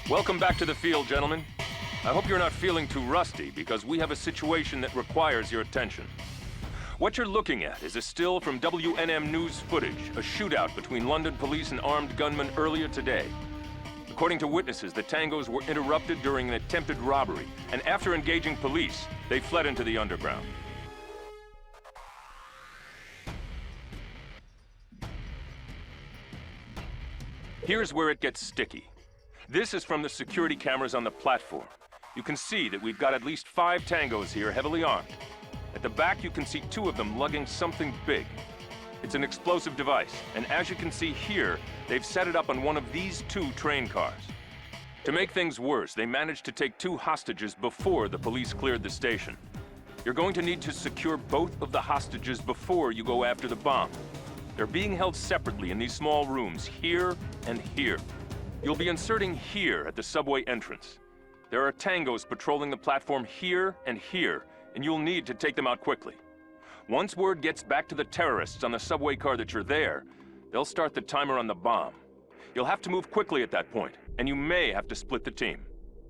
Welcome back to the field, gentlemen. I hope you're not feeling too rusty, because we have a situation that requires your attention. What you're looking at is a still from WNM News footage, a shootout between London police and armed gunmen earlier today. According to witnesses, the tangos were interrupted during an attempted robbery, and after engaging police, they fled into the underground. Here's where it gets sticky. This is from the security cameras on the platform. You can see that we've got at least 5 tangos here, heavily armed. At the back, you can see 2 of them lugging something big. It's an explosive device, and as you can see here, they've set it up on one of these 2 train cars. To make things worse, they managed to take 2 hostages before the police cleared the station. You're going to need to secure both of the hostages before you go after the bomb. They're being held separately in these small rooms, here and here. You'll be inserting here at the subway entrance. There are tangos patrolling the platform here and here, and you'll need to take them out quickly. Once word gets back to the terrorists on the subway car that you're there, they'll start the timer on the bomb. You'll have to move quickly at that point, and you may have to split the team.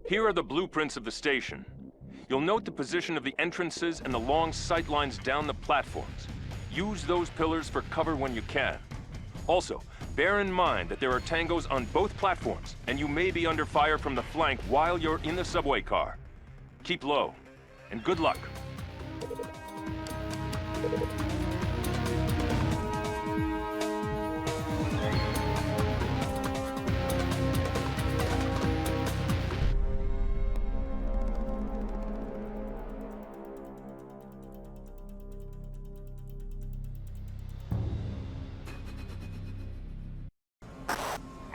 Here are the blueprints of the station. You'll note the position of the entrances and the long sight lines down the platforms. Use those pillars for cover when you can. Also, bear in mind that there are tangos on both platforms, and you may be under fire from the flank while you're in the subway car. Keep low, and good luck.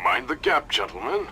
Mind the gap, gentlemen.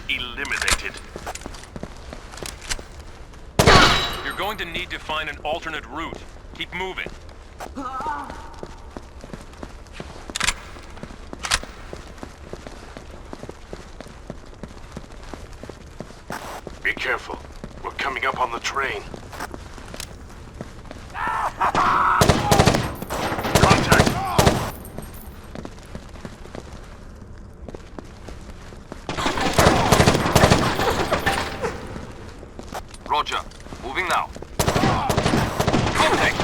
Eliminated. You're going to need to find an alternate route. Keep moving. Be careful. We're coming up on the train. Roger. Moving now. Contact!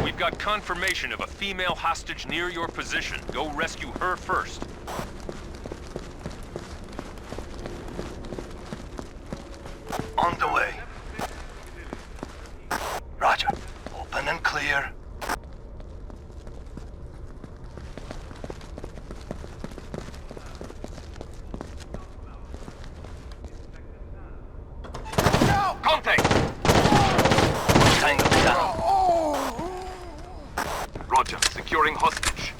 We've got confirmation of a female hostage near your position. Go rescue her first. On the way. Roger. Open and clear. Contact! Tango down. Securing hostage.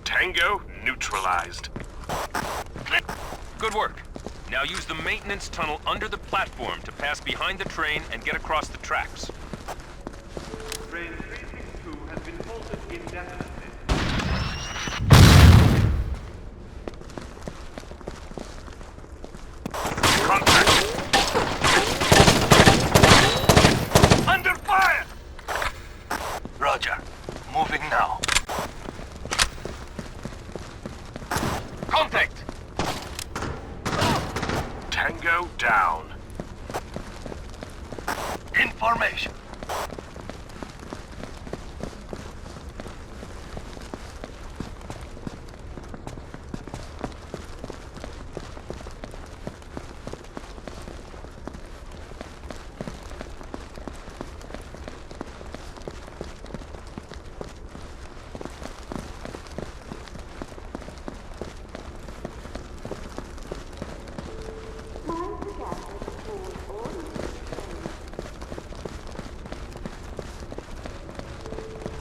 Tango neutralized. Good work. Now use the maintenance tunnel under the platform to pass behind the train and get across the tracks. Train 362 has been halted indefinitely. Contact. Under fire! Roger. Moving now. Contact! Tango down. Information.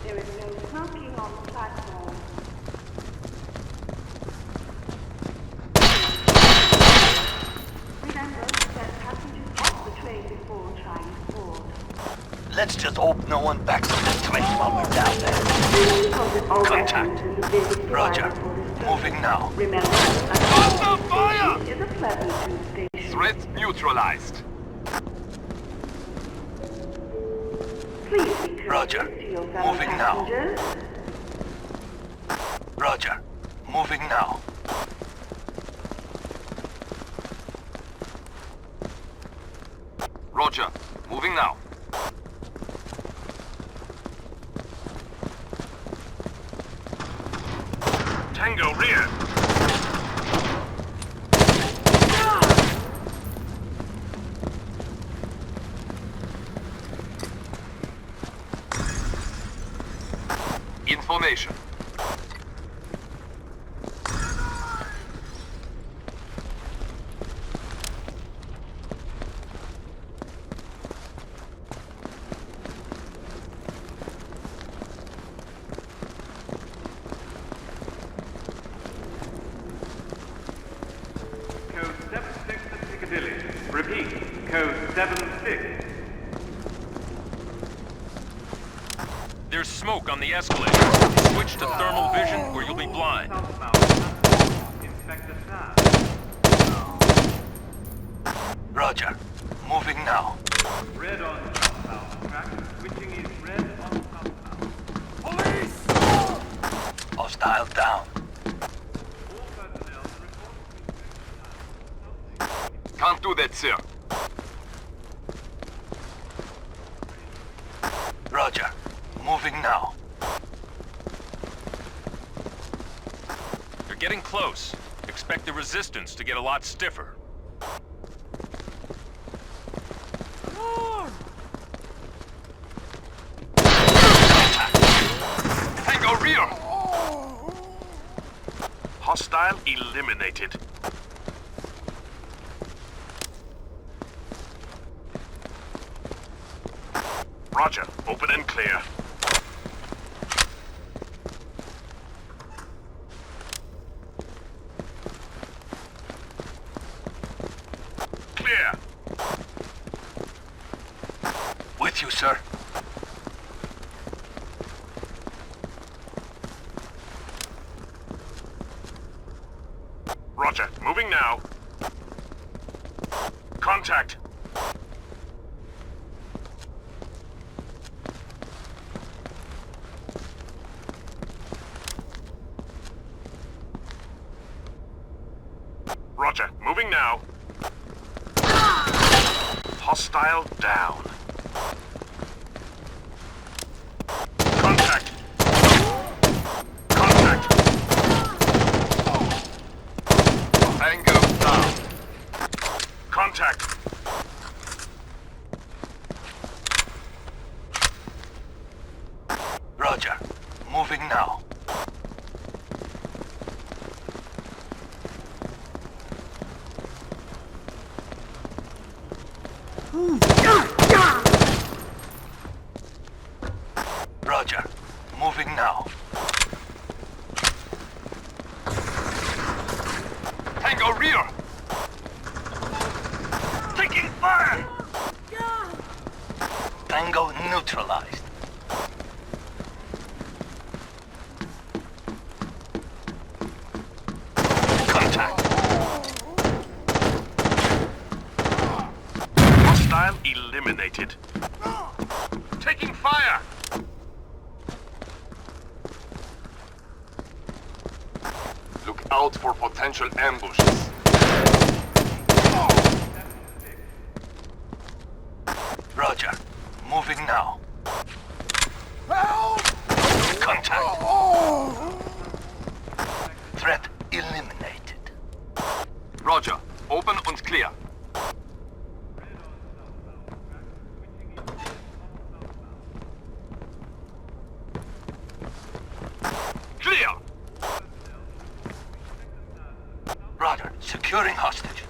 There is no smoking on the platform. Remember to get passengers off the train before trying to board. Let's just hope no one backs up this train while we're down there. Contact. Roger. Moving now. Remember, Under fire! is a Pleasant station. Threat neutralized. Please be Roger. courteous to your fellow Moving now. passengers. Roger. Moving now. Roger. Moving now. Tango rear. Information. Code 76 to Piccadilly. Repeat, code 76. There's smoke on the escalator. Switch to thermal vision or you'll be blind. Southbound platform. Inspector Sam. Roger. Moving now. Red on southbound track. Switching is red on southbound. Police! Hostile down. All personnel report. Can't do that, sir. Roger. Moving now. They're getting close. Expect the resistance to get a lot stiffer. Tango rear! Hostile eliminated. Roger. Open and clear. Clear. With you, sir. Roger. Moving now. Contact. Roger. Moving now. Hostile down. Contact. Contact. Tango down. Contact. Roger. Moving now. Roger. Moving now. Tango rear! Taking fire! Tango neutralized. Contact. Hostile eliminated. Taking fire! Look out for potential ambushes. Roger. Moving now. Contact. Threat eliminated. Roger. Open and clear. Clear! Roger. Securing hostage.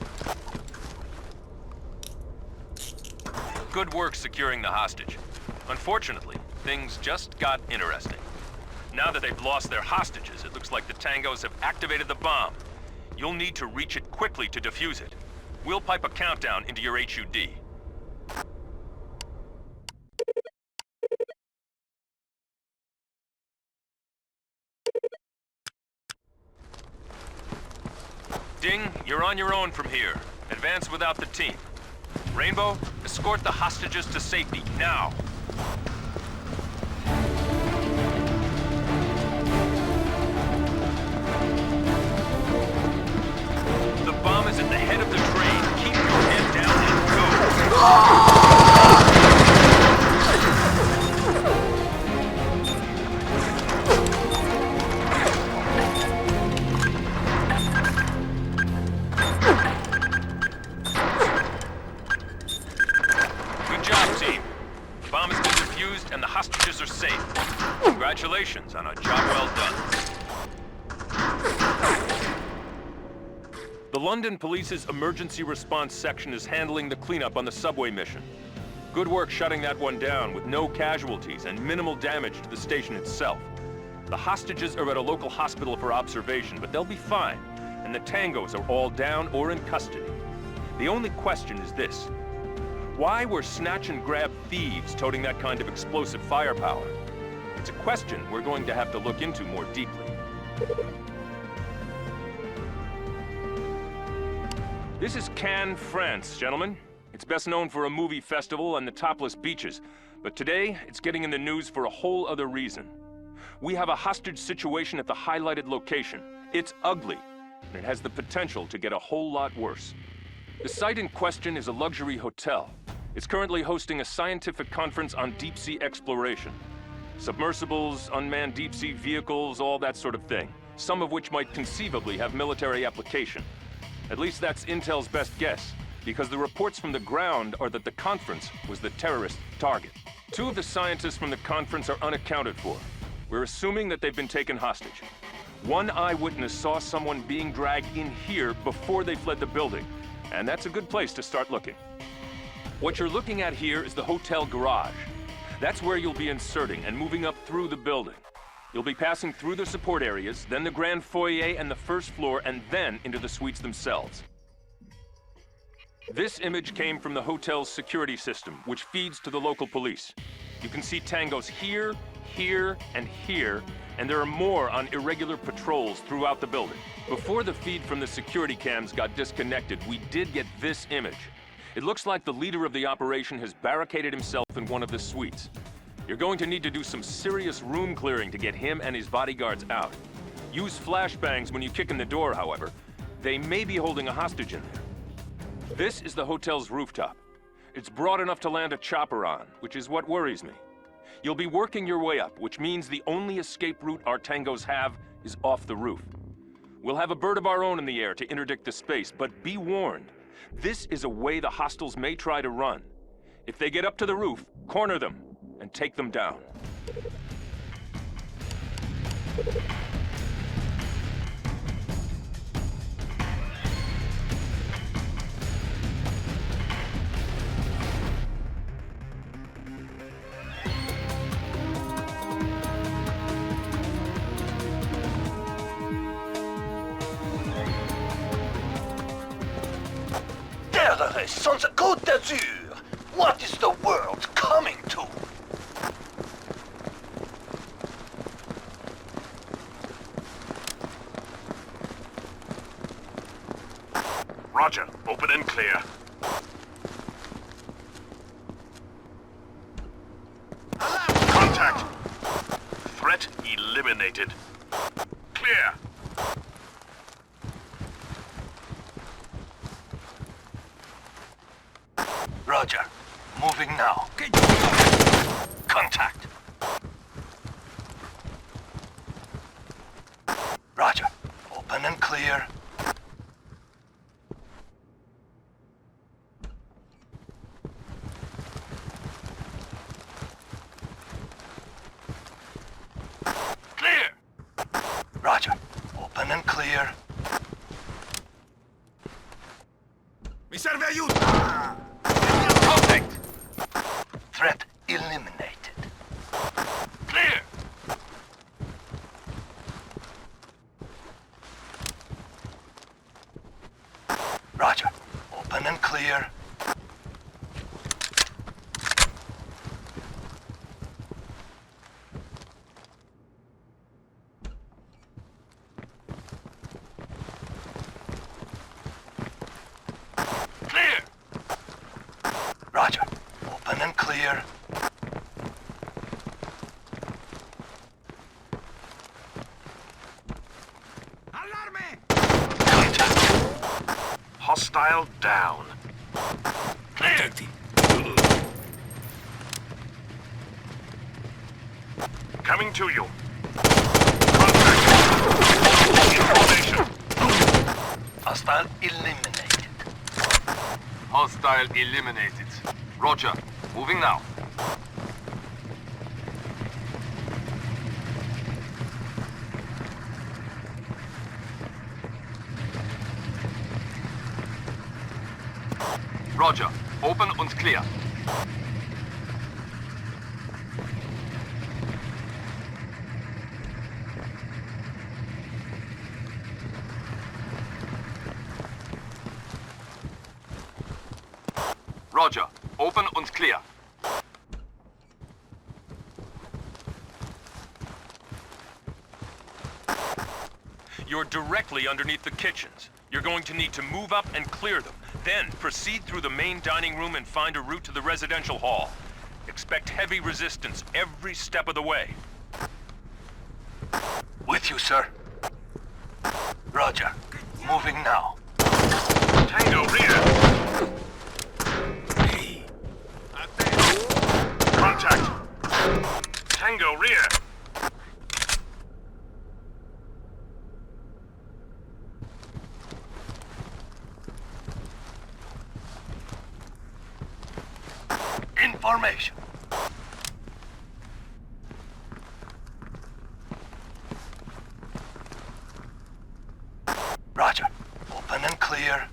Good work securing the hostage. Unfortunately, things just got interesting. Now that they've lost their hostages, it looks like the Tangos have activated the bomb. You'll need to reach it quickly to defuse it. We'll pipe a countdown into your HUD. Ding, you're on your own from here. Advance without the team. Rainbow, escort the hostages to safety, now! The bomb is at the head of the train. Keep your head down and go! Good job, team. The bomb has been defused and the hostages are safe. Congratulations on a job well done. The London Police's emergency response section is handling the cleanup on the subway mission. Good work shutting that one down with no casualties and minimal damage to the station itself. The hostages are at a local hospital for observation, but they'll be fine, and the Tangos are all down or in custody. The only question is this: why were snatch-and-grab thieves toting that kind of explosive firepower? It's a question we're going to have to look into more deeply. This is Cannes, France, gentlemen. It's best known for a movie festival and the topless beaches, but today it's getting in the news for a whole other reason. We have a hostage situation at the highlighted location. It's ugly, and it has the potential to get a whole lot worse. The site in question is a luxury hotel. It's currently hosting a scientific conference on deep-sea exploration. Submersibles, unmanned deep-sea vehicles, all that sort of thing. Some of which might conceivably have military application. At least that's Intel's best guess, because the reports from the ground are that the conference was the terrorist target. 2 of the scientists from the conference are unaccounted for. We're assuming that they've been taken hostage. One eyewitness saw someone being dragged in here before they fled the building, and that's a good place to start looking. What you're looking at here is the hotel garage. That's where you'll be inserting and moving up through the building. You'll be passing through the support areas, then the grand foyer and the first floor, and then into the suites themselves. This image came from the hotel's security system, which feeds to the local police. You can see Tangos here, here, and here, and there are more on irregular patrols throughout the building. Before the feed from the security cams got disconnected, we did get this image. It looks like the leader of the operation has barricaded himself in one of the suites. You're going to need to do some serious room clearing to get him and his bodyguards out. Use flashbangs when you kick in the door, however. They may be holding a hostage in there. This is the hotel's rooftop. It's broad enough to land a chopper on, which is what worries me. You'll be working your way up, which means the only escape route our Tangos have is off the roof. We'll have a bird of our own in the air to interdict the space, but be warned. This is a way the hostiles may try to run. If they get up to the roof, corner them and take them down. sans Côte d'Azur! What is the world coming to? Roger. Open and clear. Contact. Threat eliminated. Clear. Roger. Moving now. Contact. Roger. Open and clear. Clear. Roger. Open and clear. Mi serve aiuto. Contact. Threat eliminated. Clear. Roger. Open and clear. Clear. Roger. Open and clear. Contact. Hostile down. Clear. Coming to you. Contact. Information. Hostile eliminated. Hostile eliminated. Roger. Moving now. Roger. Open und clear. Roger. Open und clear. You're directly underneath the kitchens. You're going to need to move up and clear them. Then proceed through the main dining room and find a route to the residential hall. Expect heavy resistance every step of the way. With you, sir. Roger. Moving now. Tango rear. Contact. Tango rear. Information. Roger. Open and clear.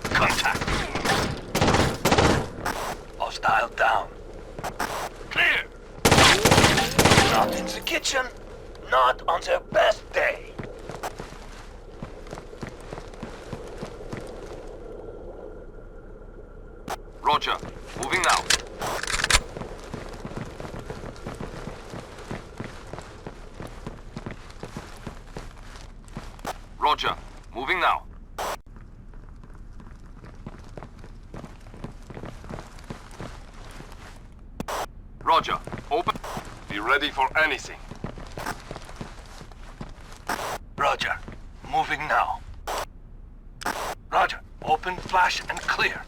Contact. Hostile down. Clear. Not in the kitchen. Not on their best day. Roger. Moving now. Roger. Moving now. Roger. Open. Be ready for anything. Roger. Moving now. Roger. Open, flash, and clear.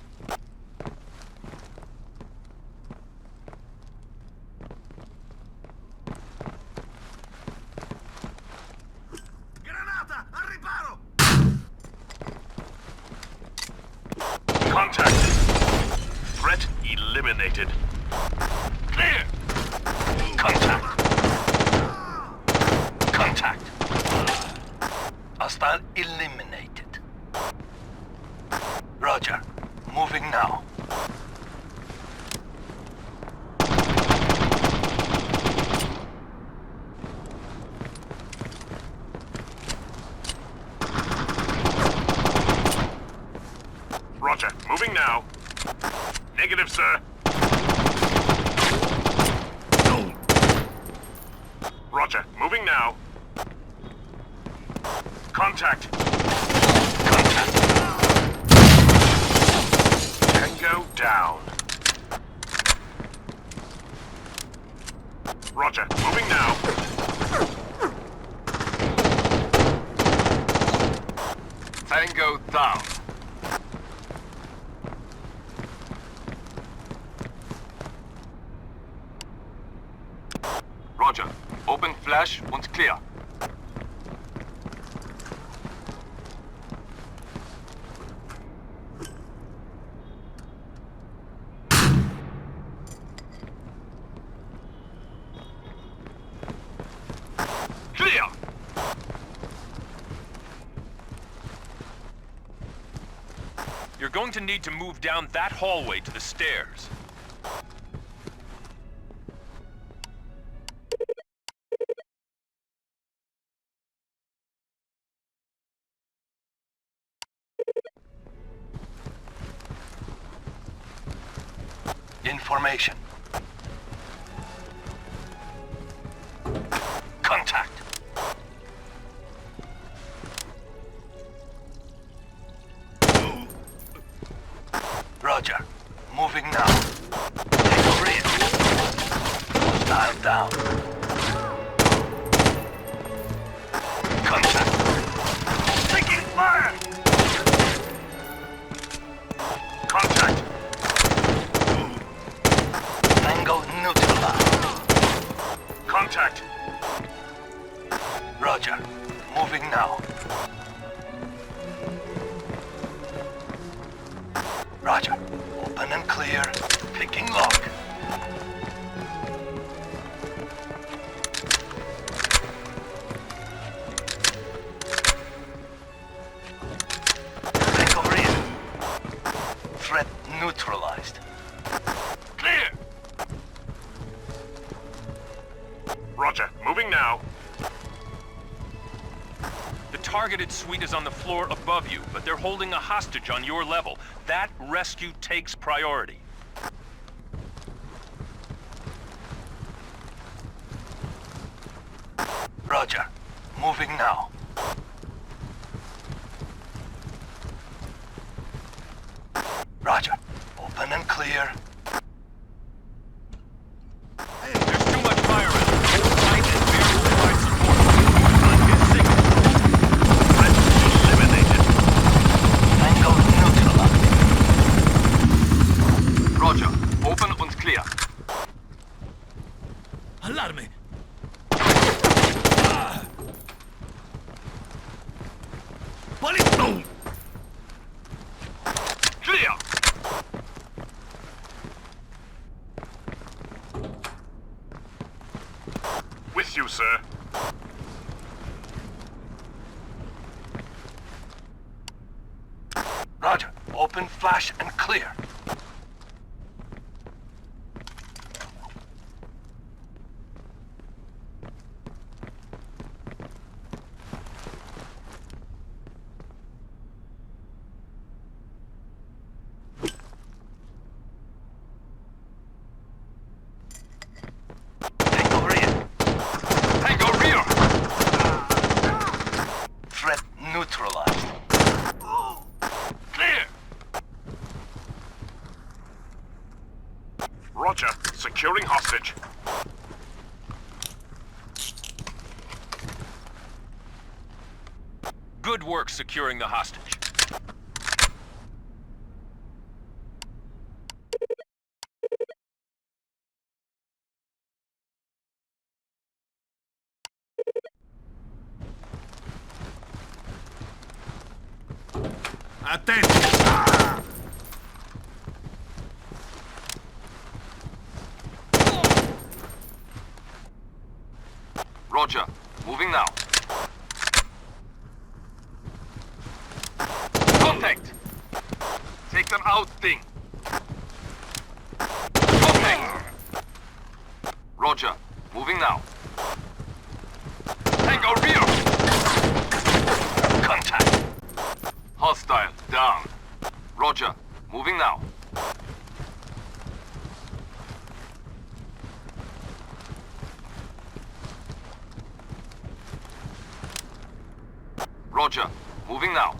Contact. Threat eliminated. Clear. Contact. Contact. Hostile eliminated. Roger. Moving now. moving now. Negative, sir. Roger, moving now. Contact. Contact. Tango down. Roger, moving now. Tango down. Roger. Open flash und clear. Clear! You're going to need to move down that hallway to the stairs. Information. Contact. Roger. Moving now. Take over it. Dial down. Contact. Taking fire! Contact. Tango neutralized. Contact. Roger. Moving now. Roger. Open and clear. Picking lock. Take over in. Threat neutralized. Clear. Roger, moving now. The targeted suite is on the floor above you, but they're holding a hostage on your level. That rescue takes priority. Roger. Moving now. Roger. Open and clear. There's too much fire in it. Fight and bear will provide support. On his signal. Threat eliminated. Tango neutralized. Roger, open und clear. Allarme! Clear. With you, sir. Roger. Open, flash, and clear. Tango rear. Tango rear. Threat neutralized. Clear. Roger, securing hostage. Good work securing the hostage. Attenti! Roger, moving now. Contact! Take them out, thing. Contact! Roger, moving now. Tango rear! Contact. Hostile, down. Roger, moving now. Roger, moving now.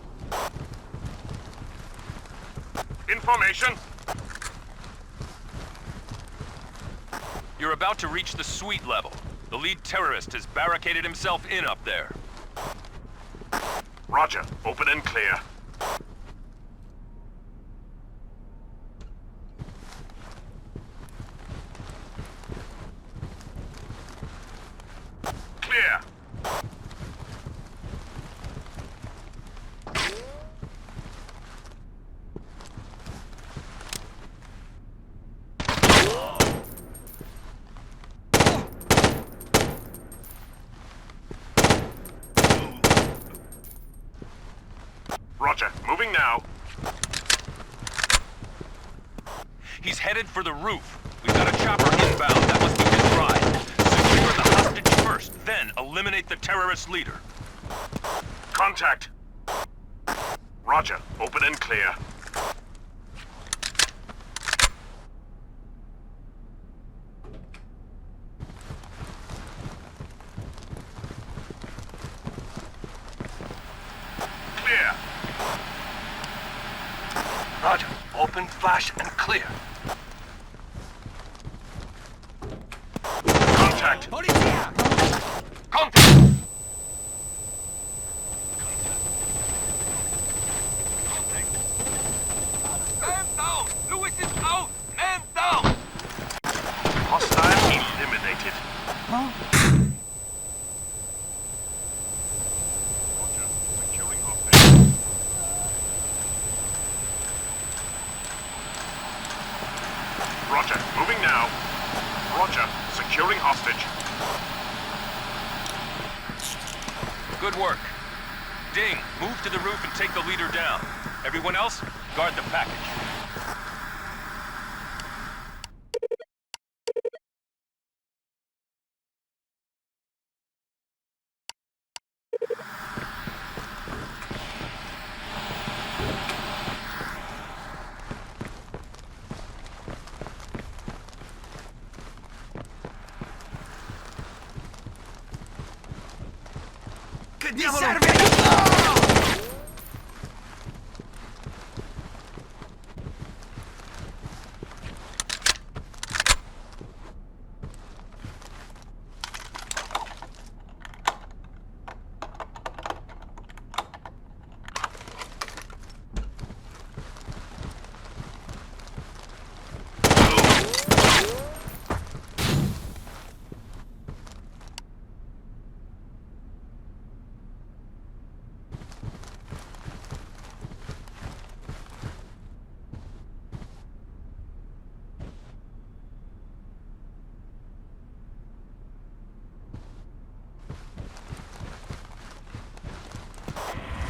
Information. You're about to reach the suite level. The lead terrorist has barricaded himself in up there. Roger, open and clear. Clear. Roger, moving now. He's headed for the roof. We've got a chopper inbound. That must be his ride. Secure the hostage first, then eliminate the terrorist leader. Contact. Roger, open and clear. Clear. Roger. Open, flash, and clear. Contact. Contact. Man down! Lewis is out! Man down! Hostile eliminated. Roger, securing hostage. Roger, moving now. Roger, securing hostage. Good work. Ding, move to the roof and take the leader down. Everyone else, guard the package.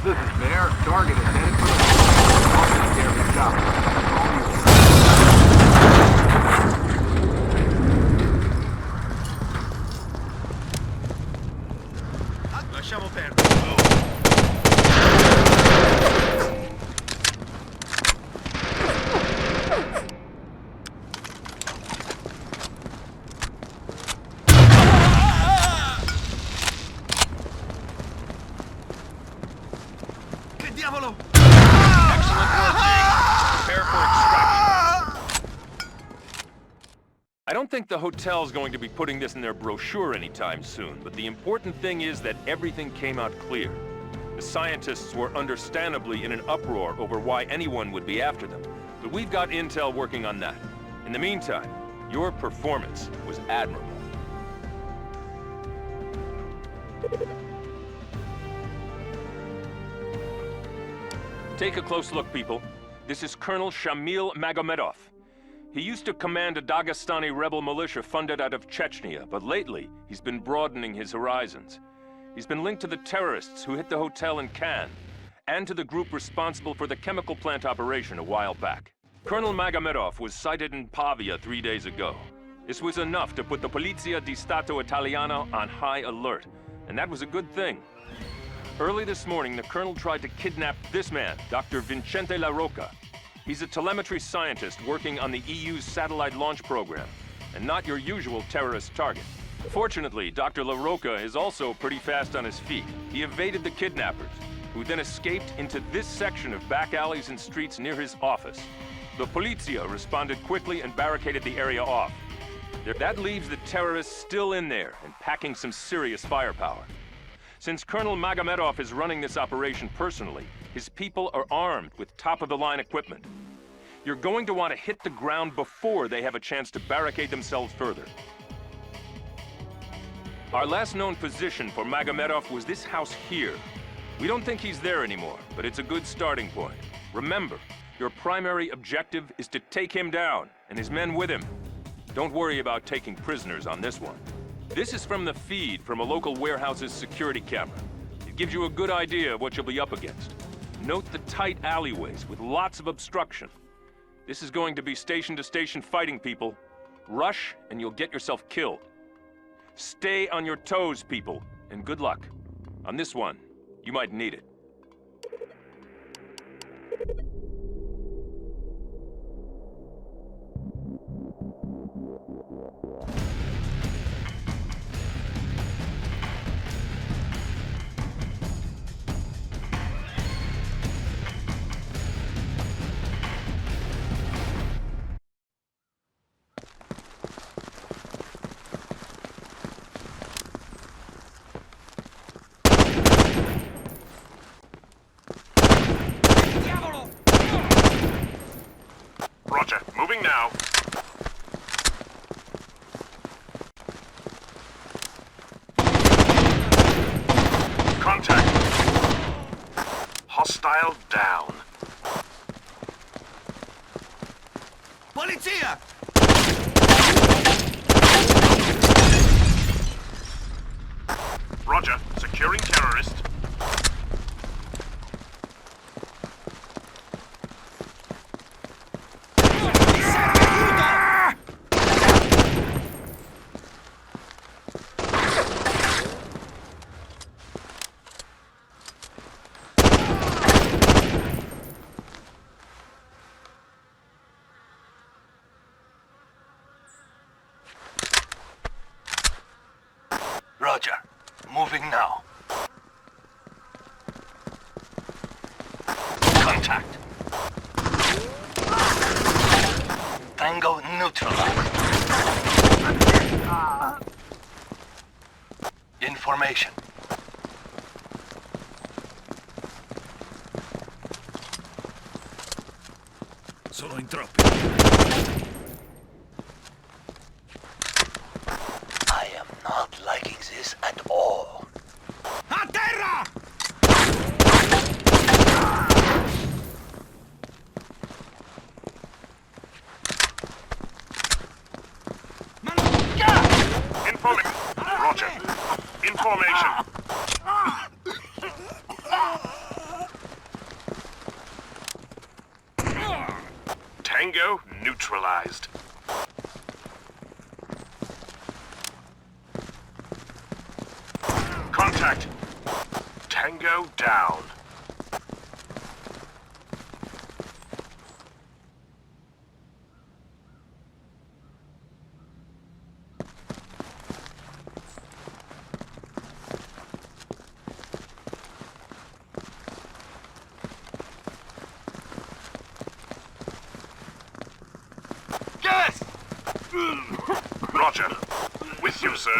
This is Bear. Target is headed for the hostage area shop. Lasciamo perdere. Che diavolo! Excellent work, Ding. Prepare for extraction. I don't think the hotel's going to be putting this in their brochure anytime soon, but the important thing is that everything came out clear. The scientists were understandably in an uproar over why anyone would be after them, but we've got intel working on that. In the meantime, your performance was admirable. Take a close look, people. This is Colonel Shamil Magomedov. He used to command a Dagestani rebel militia funded out of Chechnya, but lately he's been broadening his horizons. He's been linked to the terrorists who hit the hotel in Cannes, and to the group responsible for the chemical plant operation a while back. Colonel Magomedov was sighted in Pavia 3 days ago. This was enough to put the Polizia di Stato Italiano on high alert, and that was a good thing. Early this morning, the colonel tried to kidnap this man, Dr. Vincente La Rocca. He's a telemetry scientist working on the EU's satellite launch program, and not your usual terrorist target. Fortunately, Dr. La Roca is also pretty fast on his feet. He evaded the kidnappers, who then escaped into this section of back alleys and streets near his office. The Polizia responded quickly and barricaded the area off. That leaves the terrorists still in there and packing some serious firepower. Since Colonel Magomedov is running this operation personally, his people are armed with top-of-the-line equipment. You're going to want to hit the ground before they have a chance to barricade themselves further. Our last known position for Magomedov was this house here. We don't think he's there anymore, but it's a good starting point. Remember, your primary objective is to take him down, and his men with him. Don't worry about taking prisoners on this one. This is from the feed from a local warehouse's security camera. It gives you a good idea of what you'll be up against. Note the tight alleyways with lots of obstruction. This is going to be station-to-station fighting, people. Rush, and you'll get yourself killed. Stay on your toes, people, and good luck. On this one, you might need it. Roger, moving now. Contact. Hostile down. Polizia! Roger, securing terrorist. Roger. Moving now. Contact. Tango neutralized. Information. Sono in troppi. I am not liking this at all. A terra! Roger. Information. Tango neutralized. Contact. Tango down. Yes! Roger. With you, sir.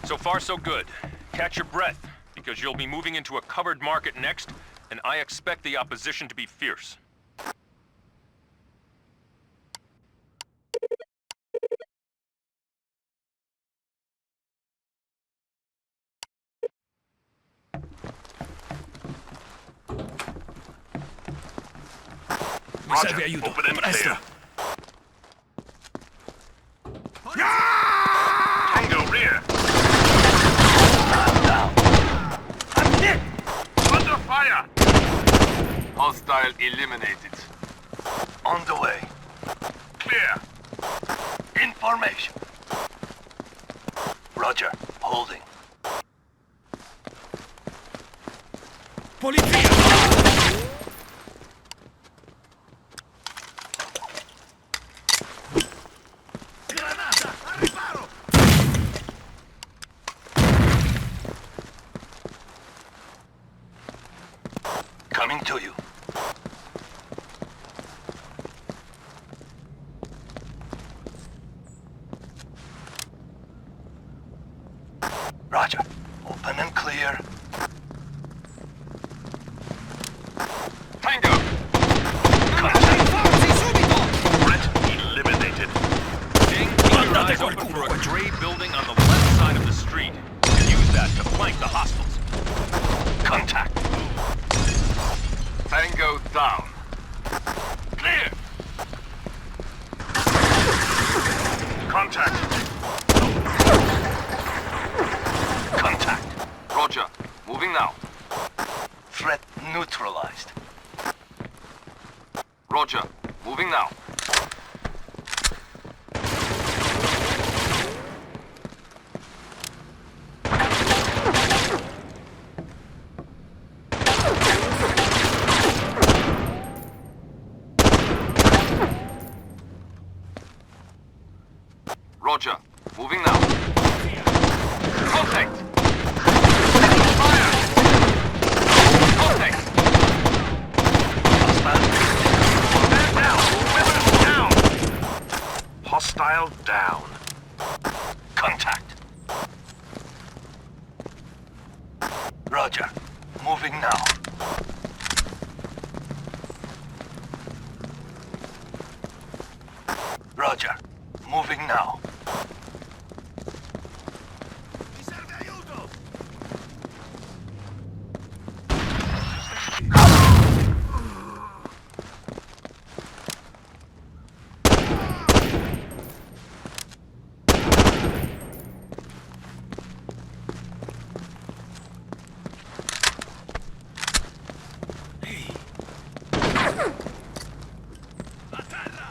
So far, so good. Catch your breath, because you'll be moving into a covered market next, and I expect the opposition to be fierce. Mi serve Roger. aiuto. Open and Presto. clear. Hostile eliminated. On the way. Clear. Information. Roger. Holding. Polizia! Granata! Al riparo! Coming to you. Roger. Open and clear. Tango. Forzi, subito! Threat eliminated. Ding, keep your eyes open for a gray building on the left side of the street. You can use that to flank the hostiles. Contact. Tango down. Clear. Contact. Contact. Roger. Moving now. Threat neutralized. Roger. Moving now. Roger. Moving now. Contact. Fire. Contact. Stand down. Weapons down. Hostile down. Contact. Roger. Moving now. Roger. Moving now. Mi serve aiuto! A terra!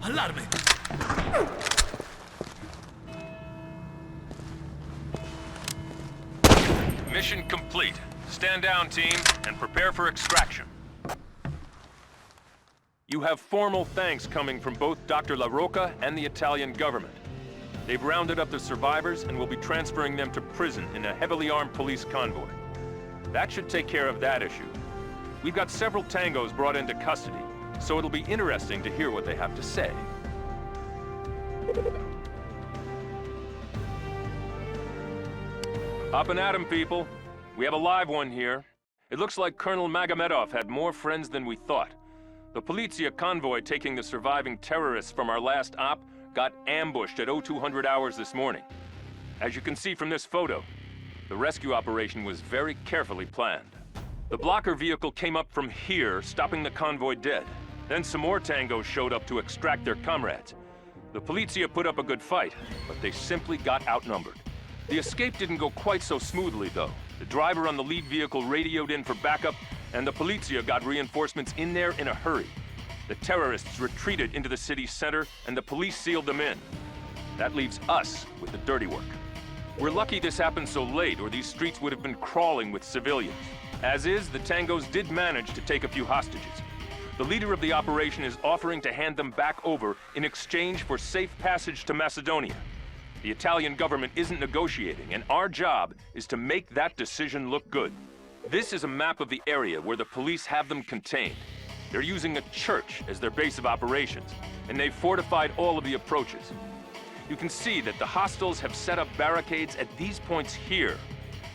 Allarme! Mission complete. Stand down, team, and prepare for extraction. You have formal thanks coming from both Dr. La Rocca and the Italian government. They've rounded up the survivors and will be transferring them to prison in a heavily armed police convoy. That should take care of that issue. We've got several tangos brought into custody, so it'll be interesting to hear what they have to say. Up and at 'em, people. We have a live one here. It looks like Colonel Magomedov had more friends than we thought. The Polizia convoy taking the surviving terrorists from our last op got ambushed at 0200 hours this morning. As you can see from this photo, the rescue operation was very carefully planned. The blocker vehicle came up from here, stopping the convoy dead. Then some more tangos showed up to extract their comrades. The Polizia put up a good fight, but they simply got outnumbered. The escape didn't go quite so smoothly, though. The driver on the lead vehicle radioed in for backup, and the Polizia got reinforcements in there in a hurry. The terrorists retreated into the city's center, and the police sealed them in. That leaves us with the dirty work. We're lucky this happened so late, or these streets would have been crawling with civilians. As is, the Tangos did manage to take a few hostages. The leader of the operation is offering to hand them back over in exchange for safe passage to Macedonia. The Italian government isn't negotiating, and our job is to make that decision look good. This is a map of the area where the police have them contained. They're using a church as their base of operations, and they've fortified all of the approaches. You can see that the hostiles have set up barricades at these points here.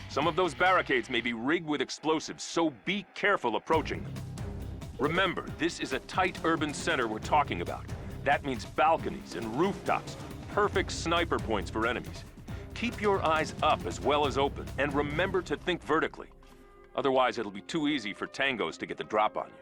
Some of those barricades may be rigged with explosives, so be careful approaching them. Remember, this is a tight urban center we're talking about. That means balconies and rooftops, perfect sniper points for enemies. Keep your eyes up as well as open, and remember to think vertically. Otherwise, it'll be too easy for Tangos to get the drop on you.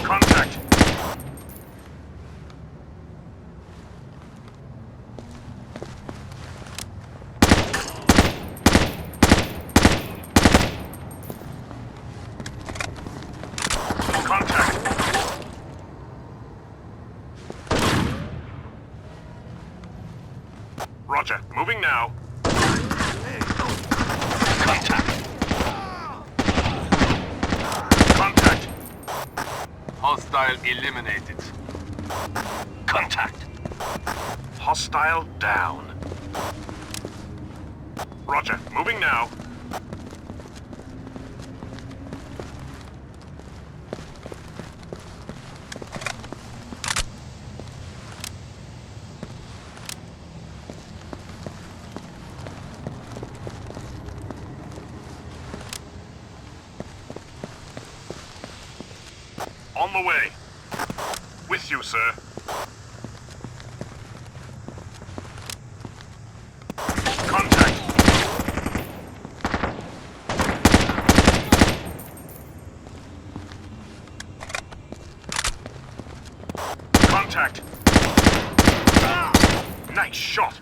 Contact! Contact! Roger, moving now. Contact! Contact! Hostile eliminated. Contact! Hostile down. Roger, moving now. On the way. With you, sir. Contact. Contact. Nice shot.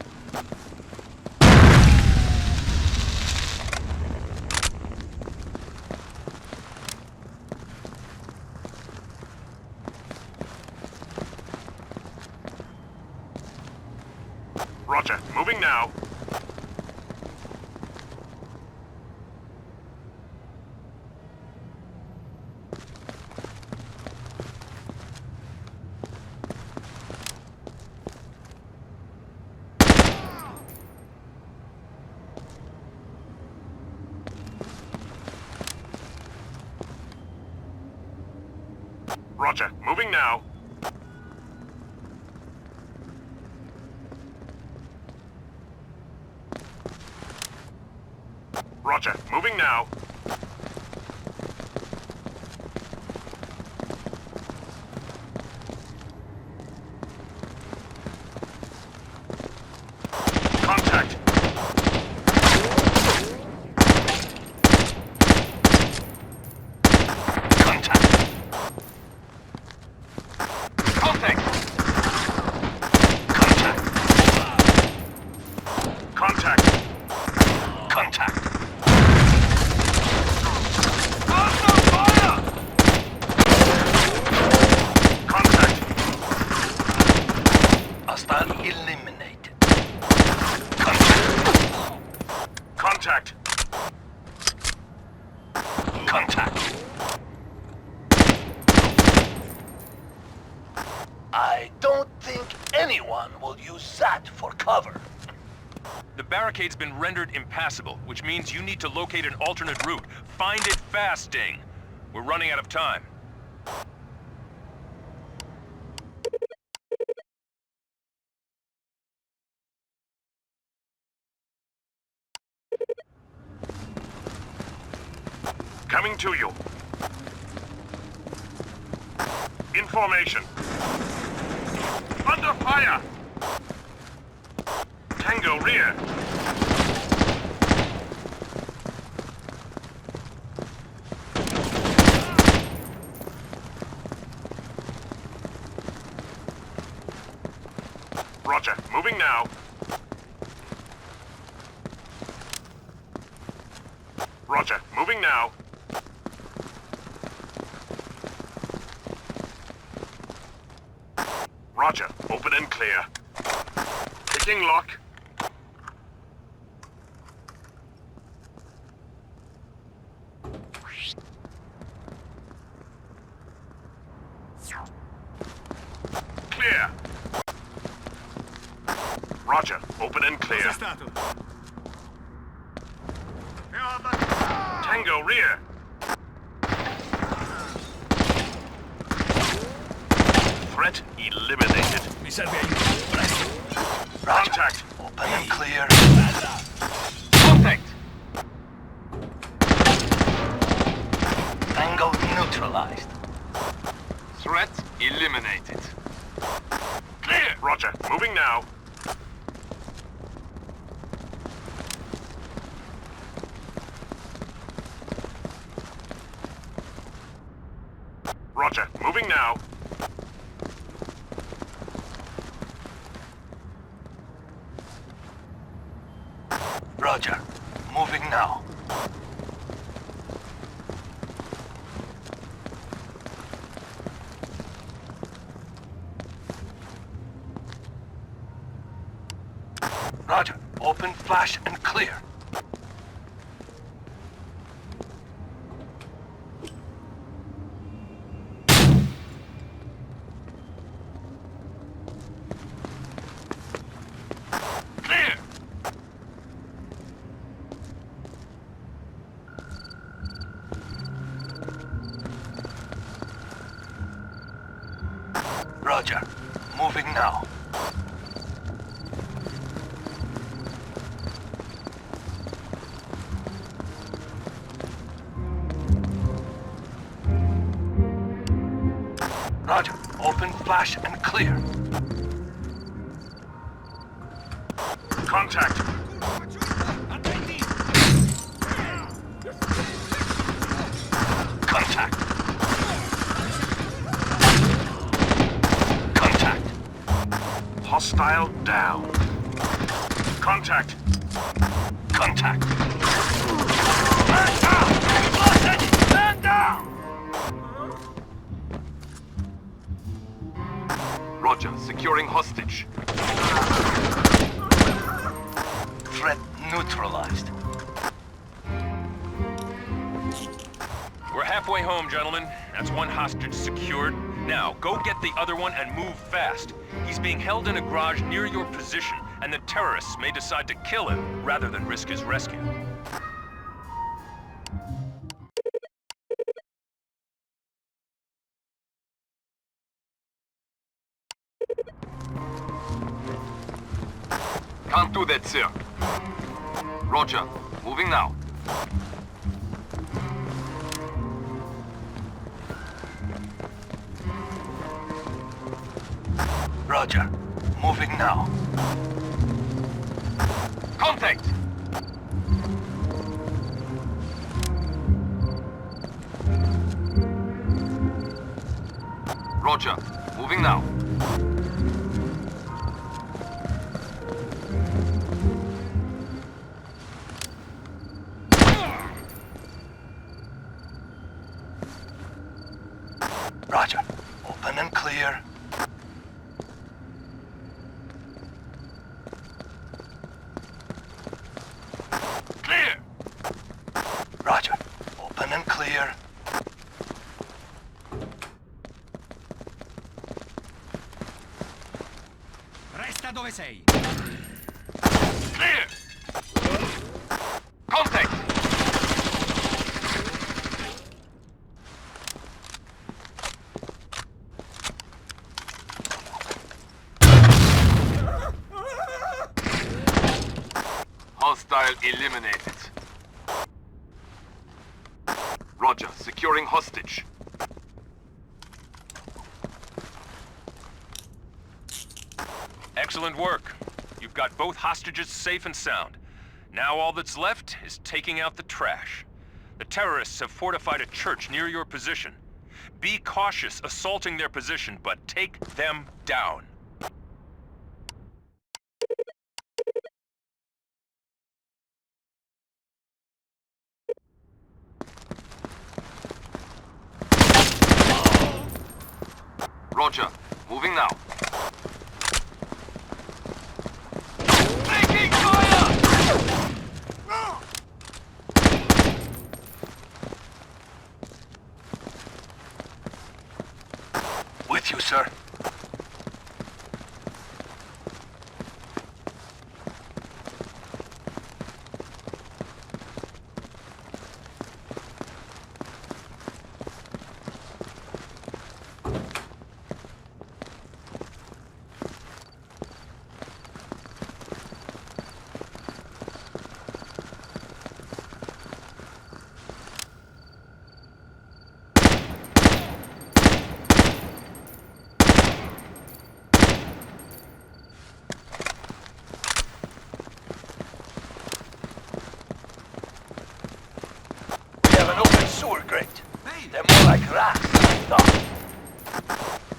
Roger, moving now. Roger, moving now. Roger, moving now. Contact. Contact. Contact. Contact. Contact. Contact. Hostile eliminated. Contact. Contact. Contact. I don't think anyone will use that for cover. The barricade's been rendered impassable, which means you need to locate an alternate route. Find it fast, Sting. We're running out of time. Coming to you. Information. Under fire! Tango rear. Roger, moving now. Roger, moving now. Roger, open and clear. Picking lock. Clear. Roger, open and clear. Cos'è stato? Tango rear. Threat eliminated. Mi serve aiuto. Presto. Roger. Contact. Open and clear. Bella. Contact. Tango neutralized. Threat eliminated. Clear. Roger, moving now. Roger, moving now. Roger. Moving now. Roger. Open, flash, and clear. Clear. Roger. Moving now. Roger. Open, flash, and clear. Contact. Attenti. Contact. Contact. Hostile down. Contact. Contact. Man down! Man down! Roger, securing hostage. Threat neutralized. We're halfway home, gentlemen. That's one hostage secured. Now, go get the other one and move fast. He's being held in a garage near your position, and the terrorists may decide to kill him rather than risk his rescue. Can't do that, sir. Roger, moving now. Roger. Moving now. Contact! Roger, moving now. Roger. Open and clear. Clear! Roger. Open and clear. Resta dove sei. Clear! Hostile eliminated. Roger, securing hostage. Excellent work. You've got both hostages safe and sound. Now all that's left is taking out the trash. The terrorists have fortified a church near your position. Be cautious assaulting their position, but take them down. Roger, moving now. Taking fire! With you, sir. We have an open sewer grate. They're more like rats than I thought.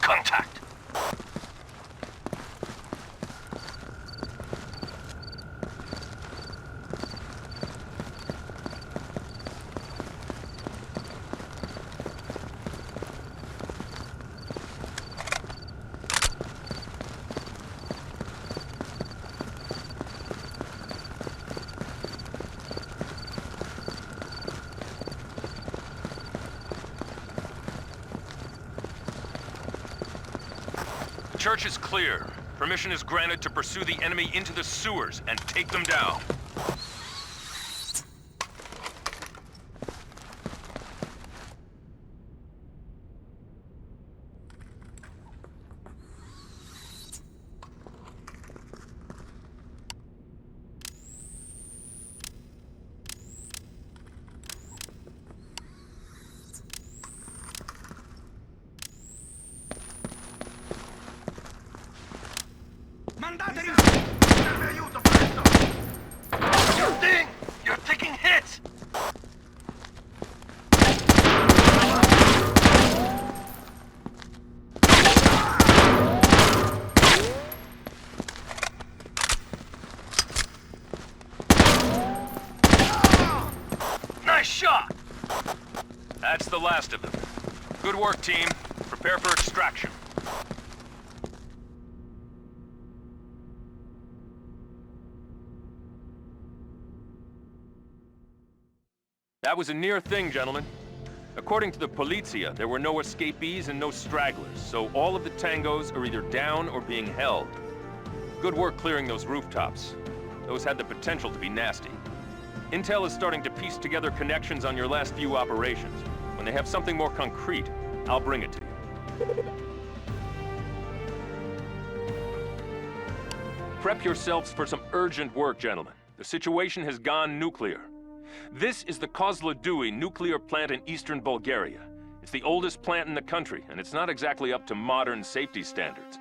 Contact. The church is clear. Permission is granted to pursue the enemy into the sewers and take them down. Mandateli! Your thing! You're taking hits! Nice shot! That's the last of them. Good work, team. Prepare for extraction. That was a near thing, gentlemen. According to the Polizia, there were no escapees and no stragglers, so all of the tangos are either down or being held. Good work clearing those rooftops. Those had the potential to be nasty. Intel is starting to piece together connections on your last few operations. When they have something more concrete, I'll bring it to you. Prep yourselves for some urgent work, gentlemen. The situation has gone nuclear. This is the Kozloduy nuclear plant in eastern Bulgaria. It's the oldest plant in the country, and it's not exactly up to modern safety standards.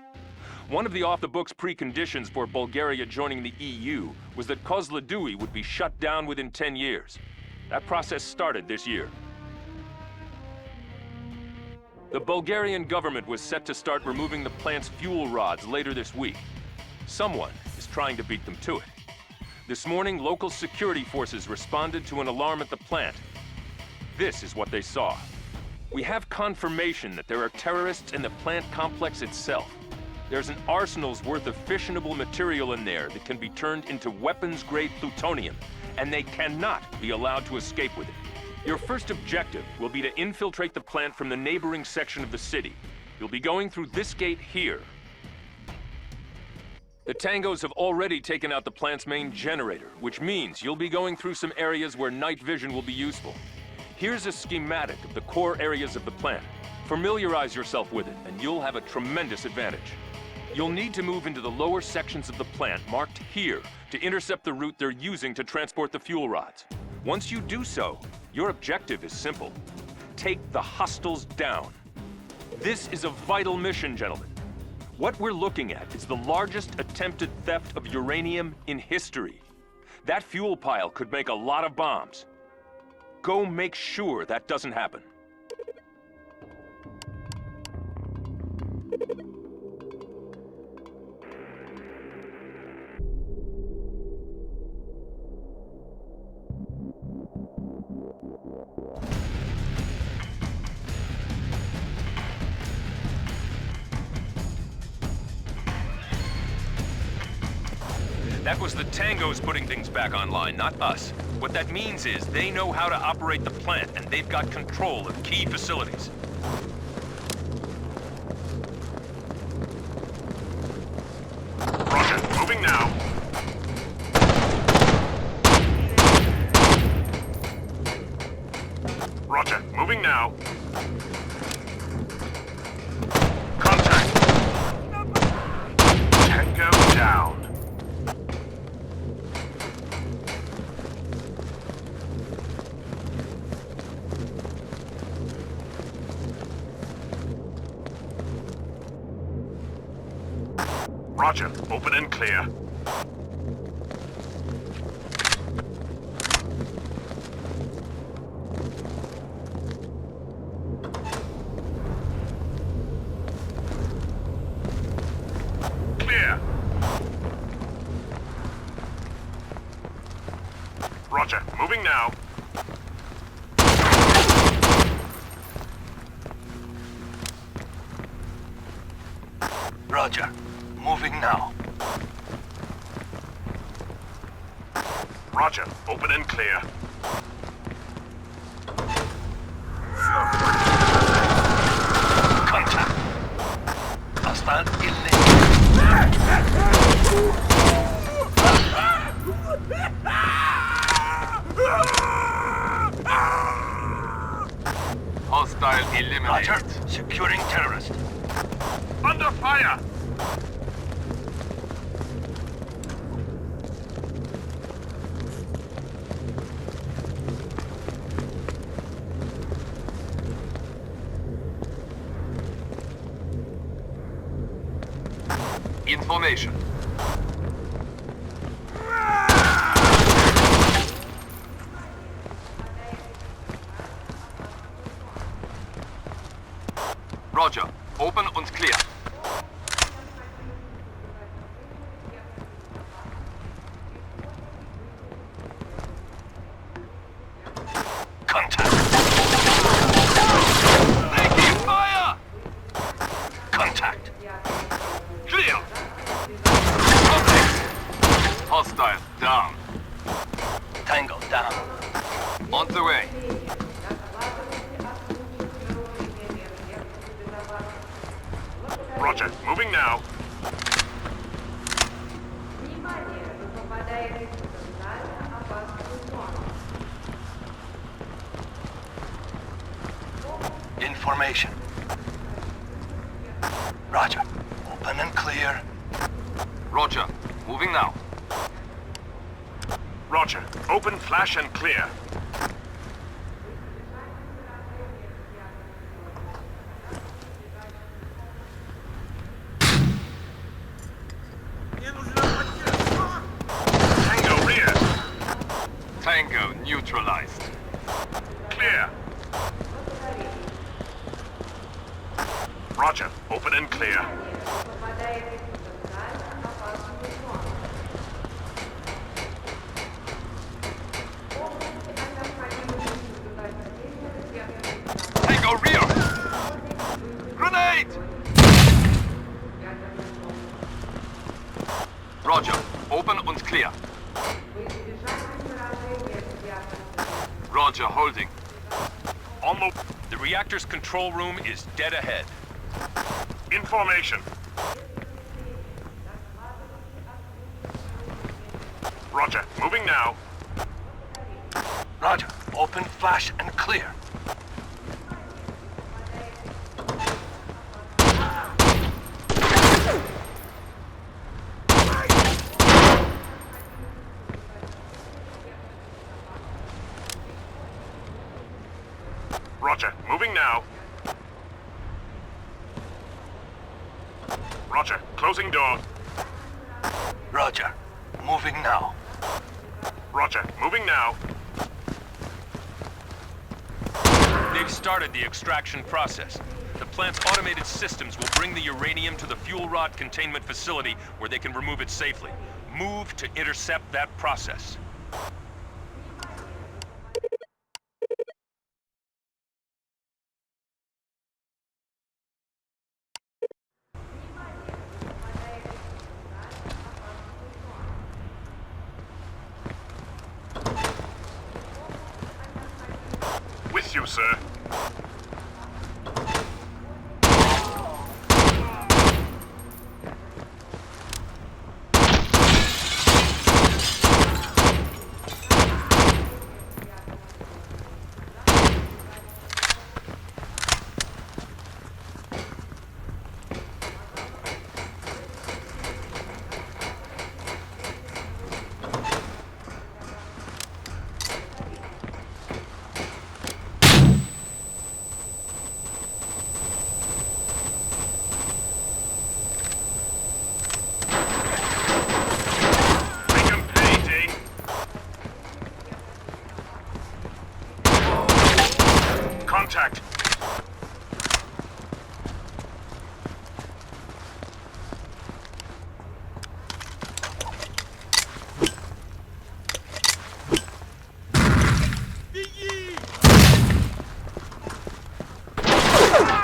One of the off-the-books preconditions for Bulgaria joining the EU was that Kozloduy would be shut down within 10 years. That process started this year. The Bulgarian government was set to start removing the plant's fuel rods later this week. Someone is trying to beat them to it. This morning, local security forces responded to an alarm at the plant. This is what they saw. We have confirmation that there are terrorists in the plant complex itself. There's an arsenal's worth of fissionable material in there that can be turned into weapons-grade plutonium, and they cannot be allowed to escape with it. Your first objective will be to infiltrate the plant from the neighboring section of the city. You'll be going through this gate here. The tangos have already taken out the plant's main generator, which means you'll be going through some areas where night vision will be useful. Here's a schematic of the core areas of the plant. Familiarize yourself with it, and you'll have a tremendous advantage. You'll need to move into the lower sections of the plant, marked here, to intercept the route they're using to transport the fuel rods. Once you do so, your objective is simple. Take the hostiles down. This is a vital mission, gentlemen. What we're looking at is the largest attempted theft of uranium in history. That fuel pile could make a lot of bombs. Go make sure that doesn't happen. That was the Tangos putting things back online, not us. What that means is they know how to operate the plant, and they've got control of key facilities. Roger, moving now. Roger, moving now. Contact. Tango down. Roger, open and clear. Clear. Roger, moving now. Roger. Moving now. Roger, open and clear. Contact. Hostile eliminated. Hostile Roger. eliminated. Securing terrorist. Under fire! Information. Roger, open und clear. Contact. Taking fire! Contact. Clear! Hostile down. Tango down. On the way. Roger, moving now. Внимание! Вы попадаете в потенциально опасную зону. Information. Roger. Open and clear. Roger, moving now. Roger, open, flash, and clear. Tango rear. Tango neutralized. Clear. Roger, open and clear. Попадаете в потенциально опасную зону. Полностью необходимо соблюдать действия. Tango rear. Grenade! Roger, open and clear. Roger, holding. On The reactor's control room is dead ahead. information. Roger, moving now. Roger. Open, flash, and clear. Roger, moving now. Roger, closing door. Roger. Moving now. Roger, moving now. They've started the extraction process. The plant's automated systems will bring the uranium to the fuel rod containment facility where they can remove it safely. Move to intercept that process. With you, sir. Contact!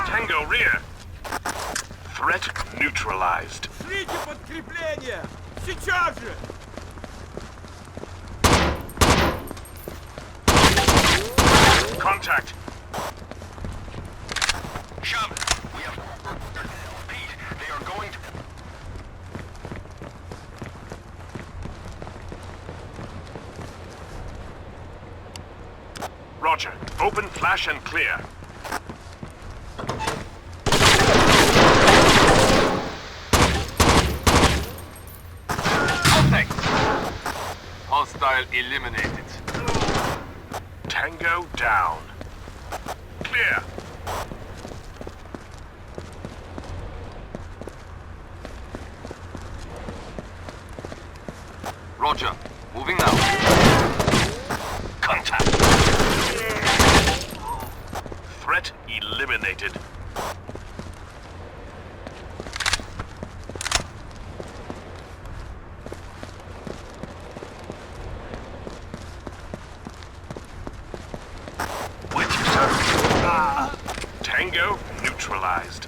Tango rear! Threat neutralized. Шлите подкрепление! Сейчас же! Contact! Shaman, we have... Pete, they are going to... Roger. Open, flash, and clear. Contact! Hostile eliminated. Tango down. Clear. Roger. Moving now. Contact. Threat eliminated. With you, sir. Tango neutralized.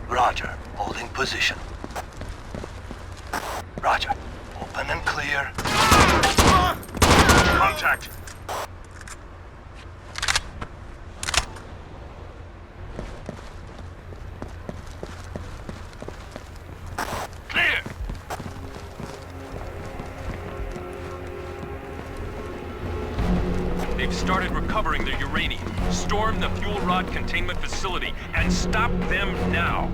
Roger. Holding position. Roger. Open and clear. Contact. Clear. They've started recovering their uranium. Storm the fuel rod containment facility and stop them now.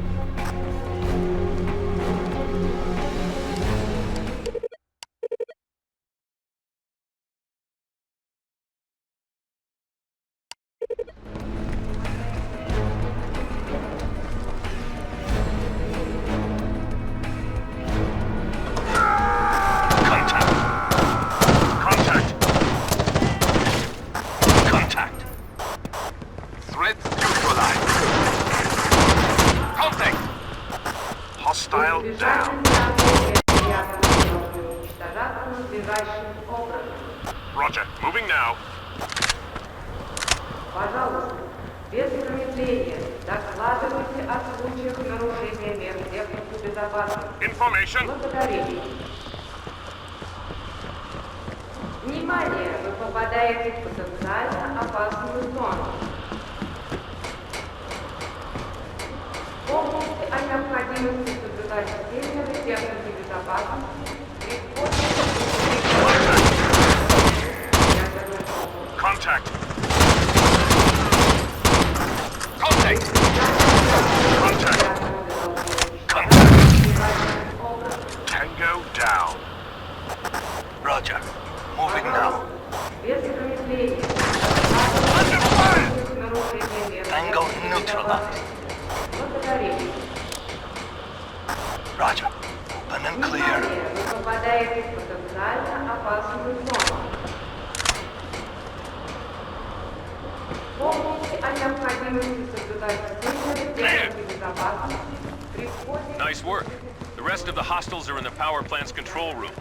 Contact. Contact. Threat neutralized. Contact. Hostile down. Уничтожаться надлежащим образом. Roger. Moving now. Пожалуйста, без промедления докладывайте о случаях нарушения мер техники безопасности. Information. Благодарю. Внимание! Вы попадаете в потенциально опасную зону. Помните о необходимости соблюдать все меры техники безопасности будете соблюдать все меры безопасности при входе. Nice work. The rest of the hostiles are in the power plant's control room.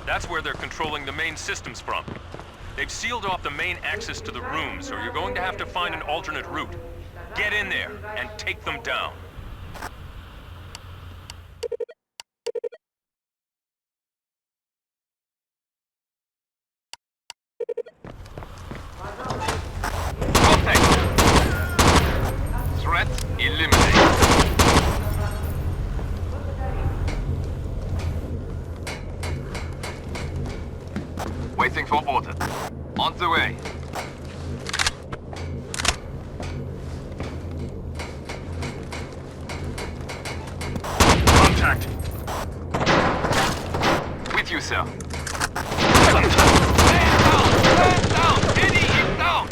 That's where they're controlling the main systems from. They've sealed off the main access to the room, so you're going to have to find an alternate route. Get in there and take them down. Contact! Threat eliminated. Waiting for order. On the way. Contact! With you, sir. Contact! Man down! Man down! Eddie is down!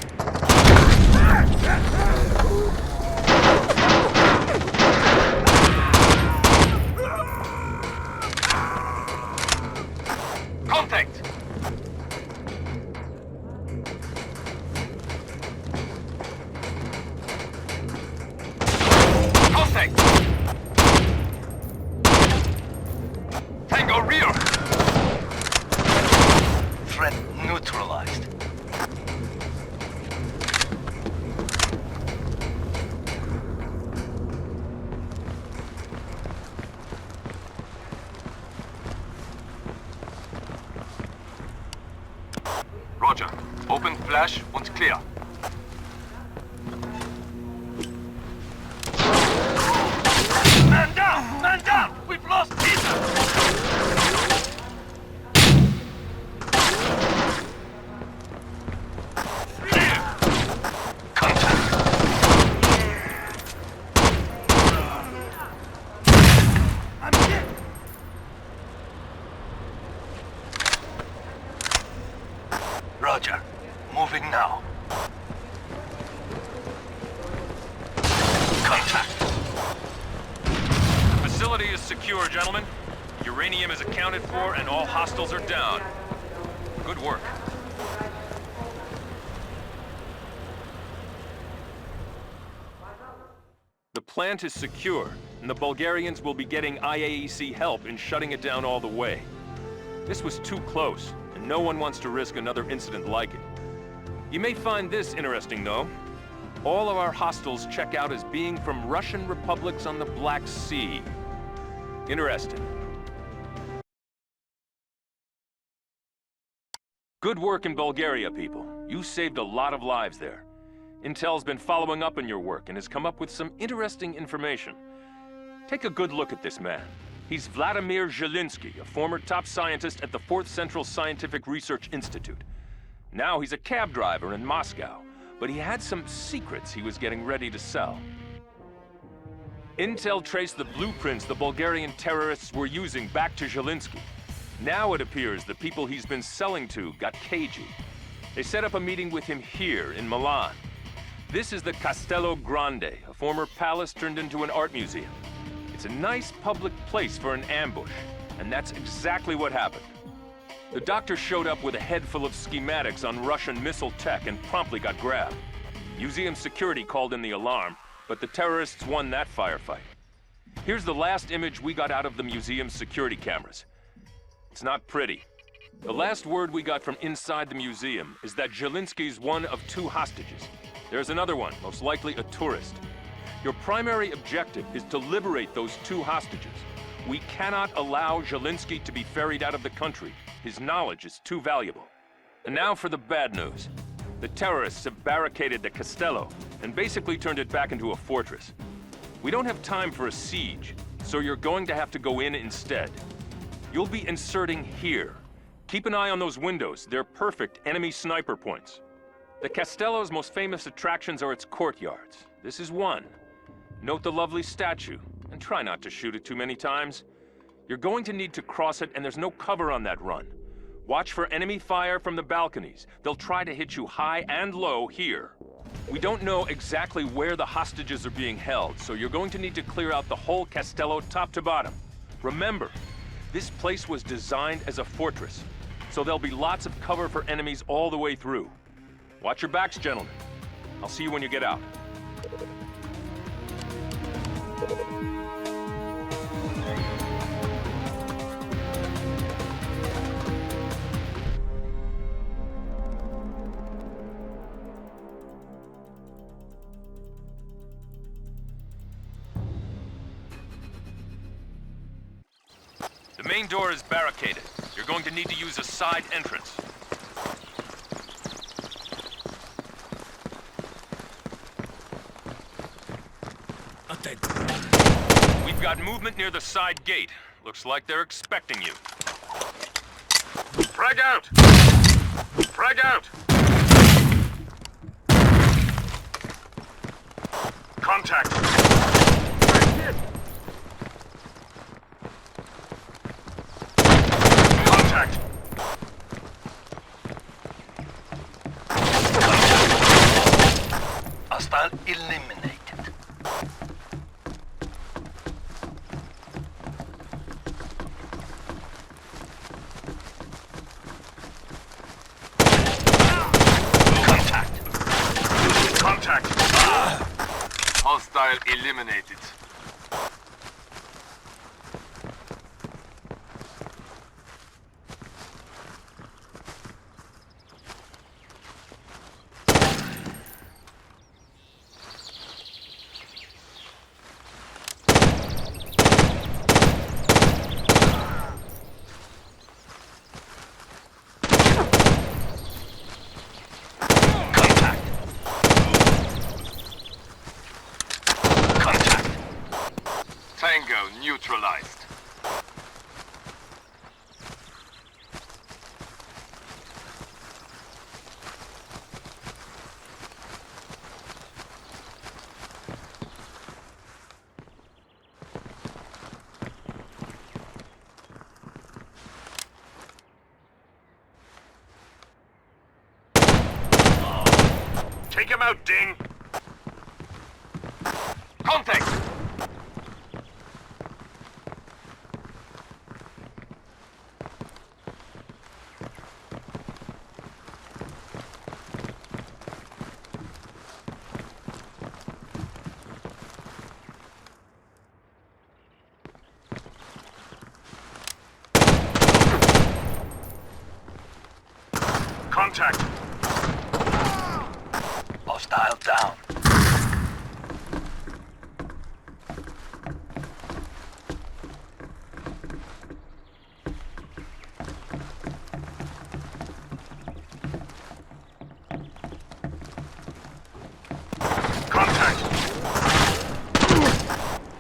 Contact! Contact! Tango rear! Threat neutralized. Roger. Open flash und clear. Man down! Man down! We've lost Peter! Contact! I'm hit! Roger. Moving now. Contact! The facility is secure, gentlemen. Uranium is accounted for and all hostiles are down. Good work. The plant is secure, and the Bulgarians will be getting IAEC help in shutting it down all the way. This was too close, and no one wants to risk another incident like it. You may find this interesting, though. All of our hostiles check out as being from Russian republics on the Black Sea. Interesting. Good work in Bulgaria, people. You saved a lot of lives there. Intel's been following up on your work and has come up with some interesting information. Take a good look at this man. He's Vladimir Zhilinsky, a former top scientist at the 4th Central Scientific Research Institute. Now he's a cab driver in Moscow, but he had some secrets he was getting ready to sell. Intel traced the blueprints the Bulgarian terrorists were using back to Zhilinsky. Now it appears the people he's been selling to got cagey. They set up a meeting with him here in Milan. This is the Castello Grande, a former palace turned into an art museum. It's a nice public place for an ambush, and that's exactly what happened. The doctor showed up with a head full of schematics on Russian missile tech and promptly got grabbed. Museum security called in the alarm, but the terrorists won that firefight. Here's the last image we got out of the museum's security cameras. It's not pretty. The last word we got from inside the museum is that Zhilinsky's one of 2 hostages. There's another one, most likely a tourist. Your primary objective is to liberate those 2 hostages. We cannot allow Zhilinsky to be ferried out of the country. His knowledge is too valuable. And now for the bad news. The terrorists have barricaded the Castello and basically turned it back into a fortress. We don't have time for a siege, so you're going to have to go in instead. You'll be inserting here. Keep an eye on those windows. They're perfect enemy sniper points. The Castello's most famous attractions are its courtyards. This is one. Note the lovely statue, and try not to shoot it too many times. You're going to need to cross it, and there's no cover on that run. Watch for enemy fire from the balconies. They'll try to hit you high and low here. We don't know exactly where the hostages are being held, so you're going to need to clear out the whole Castello top to bottom. Remember, this place was designed as a fortress, so there'll be lots of cover for enemies all the way through. Watch your backs, gentlemen. I'll see you when you get out. The main door is barricaded. You're going to need to use a side entrance. We've got movement near the side gate. Looks like they're expecting you. Frag out! Frag out! Contact! Contact! Hostile eliminated. Contact! Hostile eliminated. Tango neutralized. Take him out, Ding! Contact! Contact! Hostile down. Contact!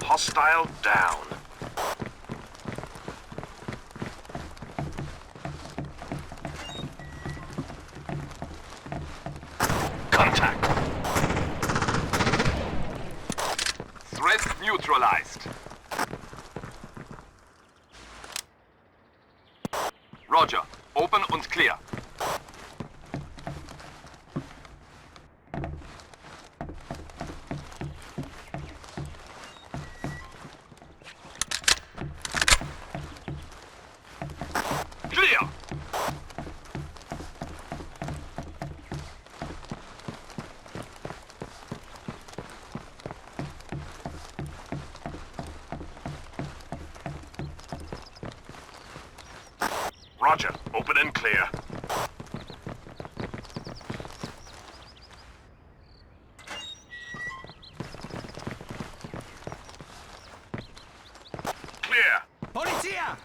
Hostile down. Contact! Threat neutralized. Roger. Open und clear. Clear! Roger. Open and clear. Clear. Polizia!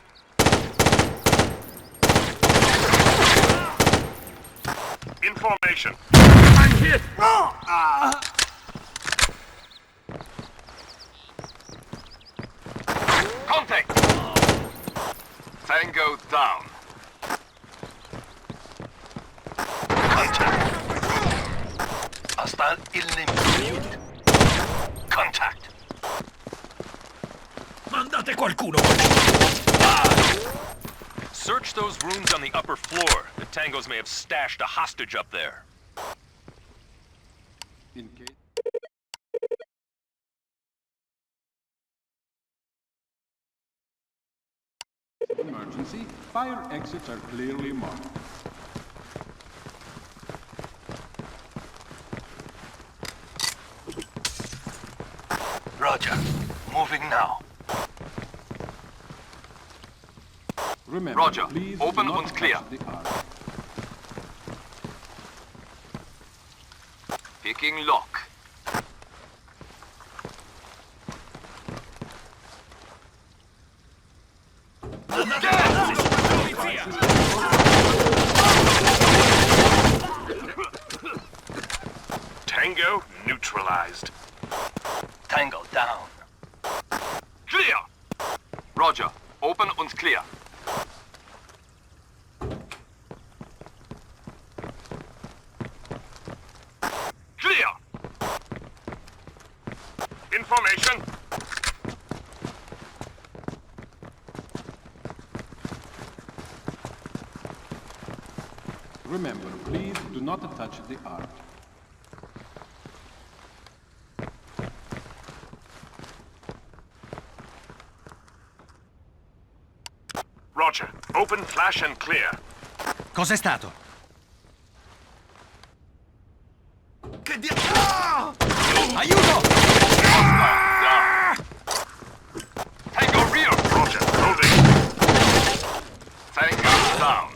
Information. I'm hit! Contact! Tango down. Contact. Hostile eliminated. Contact. Mandate qualcuno! Search those rooms on the upper floor. The Tangos may have stashed a hostage up there. In case of emergency, fire exits are clearly marked. Roger. Moving now. Remember, Roger. please Open do not and clear. touch the arc. Picking lock. Tango neutralized. Tango down. Clear! Roger. Open and clear. Clear! Information. Remember, please do not touch the arc. Roger. Open, flash, and clear. Cos'è stato? Che dia... Ah! Aiuto! Tango rear! Roger. Moving. Tango down.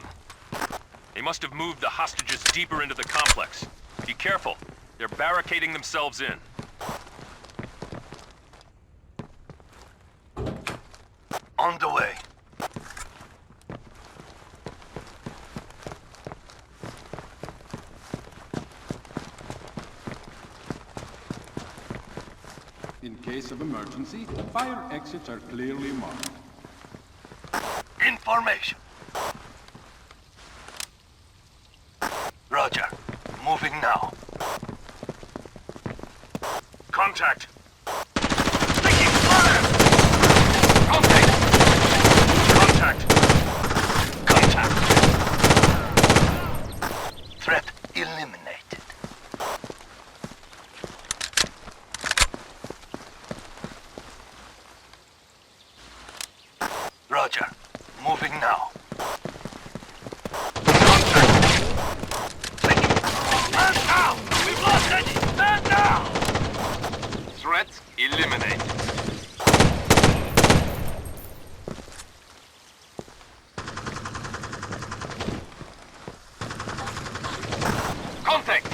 They must have moved the hostages deeper into the complex. Be careful. They're barricading themselves in. On the way. In case of emergency, fire exits are clearly marked. Information. Roger. Moving now. Contact. Taking fire! Contact! Contact. Contact! Threat eliminated. Roger. Moving now. Stand down! We've lost Eddie! Stand down! Threat eliminated. Contact!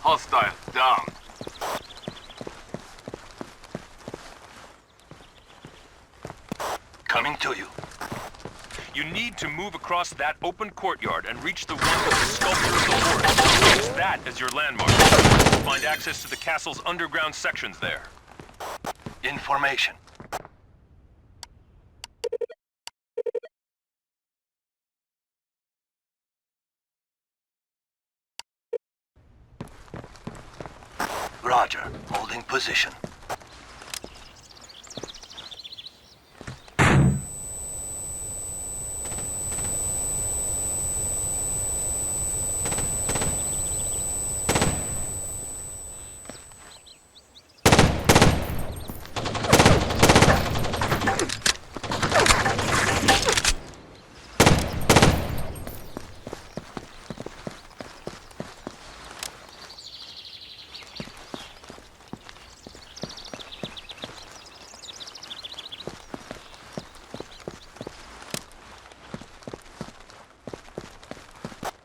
Hostile down. Coming to you. You need to move across that open courtyard and reach the one with the sculpture of the horse. Use that as your landmark. Find access to the castle's underground sections there. Information. Roger. Holding position.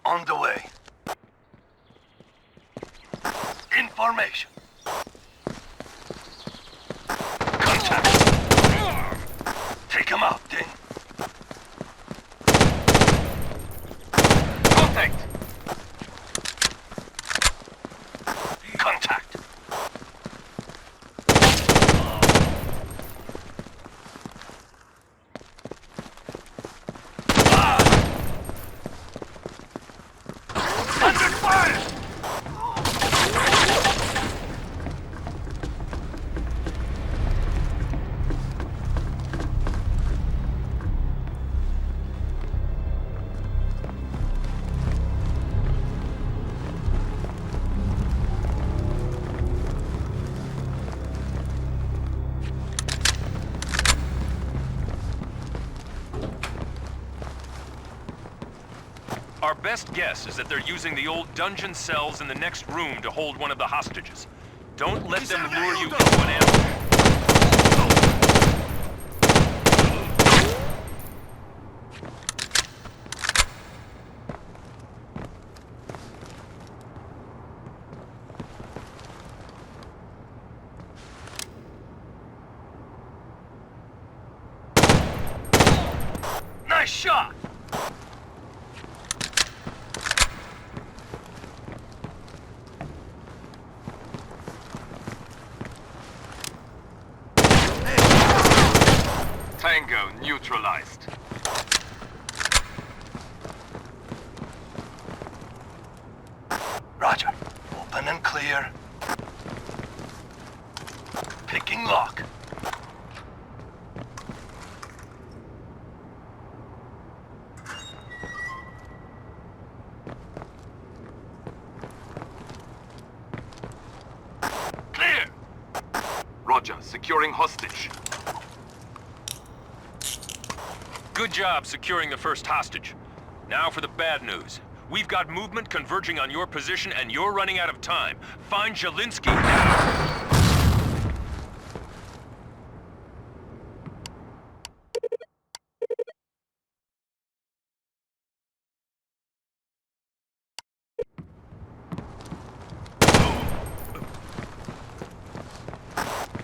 On the way. Information. Contact. Take him out, Ding. Contact. Contact. Under fire! Our best guess is that they're using the old dungeon cells in the next room to hold one of the hostages. Don't let them lure you into an ambush. Nice shot! Tango neutralized. Roger. Open and clear. Picking lock. Clear! Roger, securing hostage. Good job securing the first hostage. Now for the bad news. We've got movement converging on your position and you're running out of time. Find Zielinski now!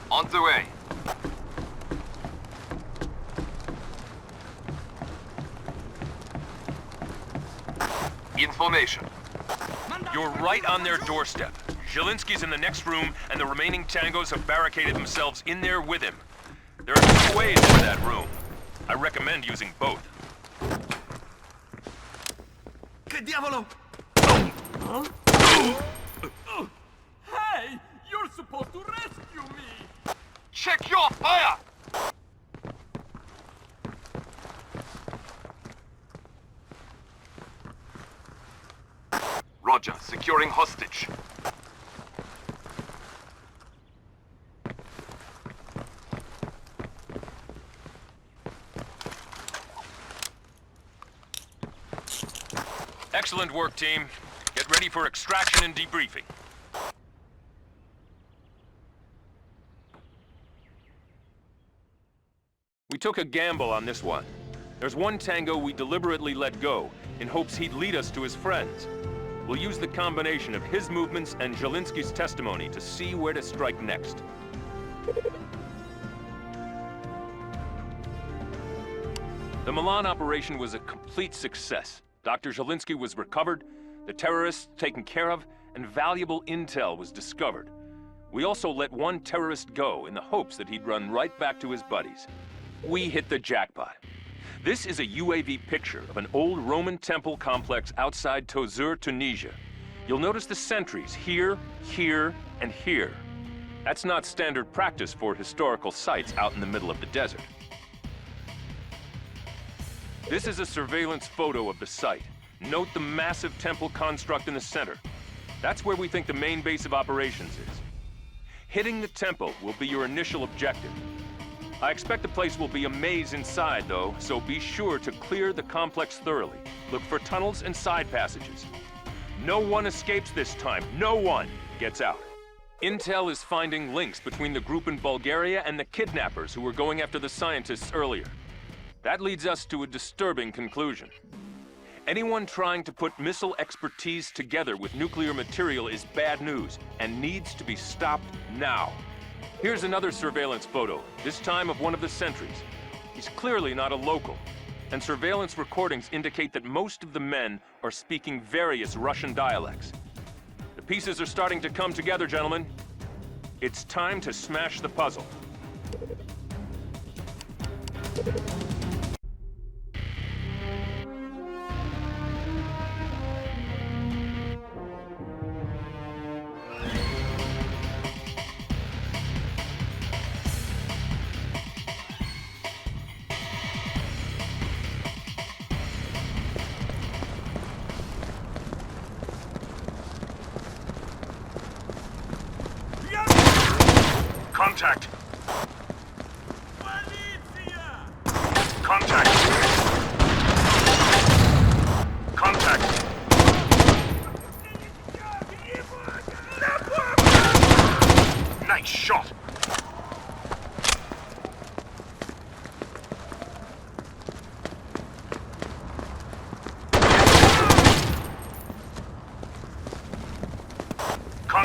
On the way. Information. You're right on their doorstep. Zielinski's in the next room, and the remaining tangos have barricaded themselves in there with him. There are 2 ways to that room. I recommend using both. Che diavolo? Hey! You're supposed to rescue me! Check your fire! Roger, securing hostage. Excellent work, team. Get ready for extraction and debriefing. We took a gamble on this one. There's one tango we deliberately let go, in hopes he'd lead us to his friends. We'll use the combination of his movements and Zielinski's testimony to see where to strike next. The Milan operation was a complete success. Dr. Zielinski was recovered, the terrorists taken care of, and valuable intel was discovered. We also let one terrorist go in the hopes that he'd run right back to his buddies. We hit the jackpot. This is a UAV picture of an old Roman temple complex outside Tozeur, Tunisia. You'll notice the sentries here, here, and here. That's not standard practice for historical sites out in the middle of the desert. This is a surveillance photo of the site. Note the massive temple construct in the center. That's where we think the main base of operations is. Hitting the temple will be your initial objective. I expect the place will be a maze inside, though, so be sure to clear the complex thoroughly. Look for tunnels and side passages. No one escapes this time. No one gets out. Intel is finding links between the group in Bulgaria and the kidnappers who were going after the scientists earlier. That leads us to a disturbing conclusion. Anyone trying to put missile expertise together with nuclear material is bad news and needs to be stopped now. Here's another surveillance photo, this time of one of the sentries. He's clearly not a local, and surveillance recordings indicate that most of the men are speaking various Russian dialects. The pieces are starting to come together, gentlemen. It's time to smash the puzzle. Contact! Contact! Contact!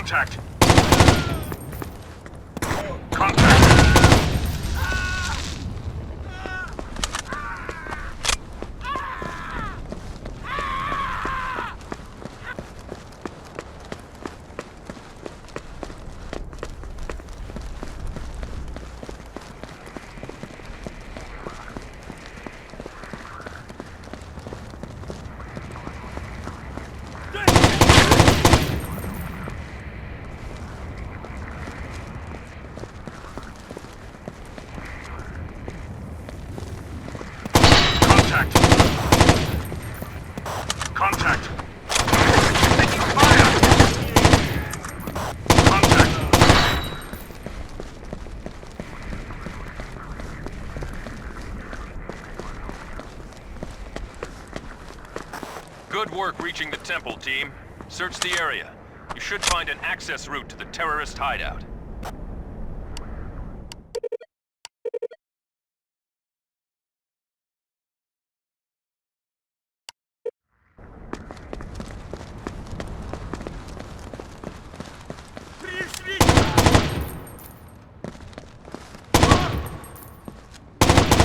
Contact! Contact! Contact! Contact! Taking fire! Contact! Good work reaching the temple, team. Search the area. You should find an access route to the terrorist hideout.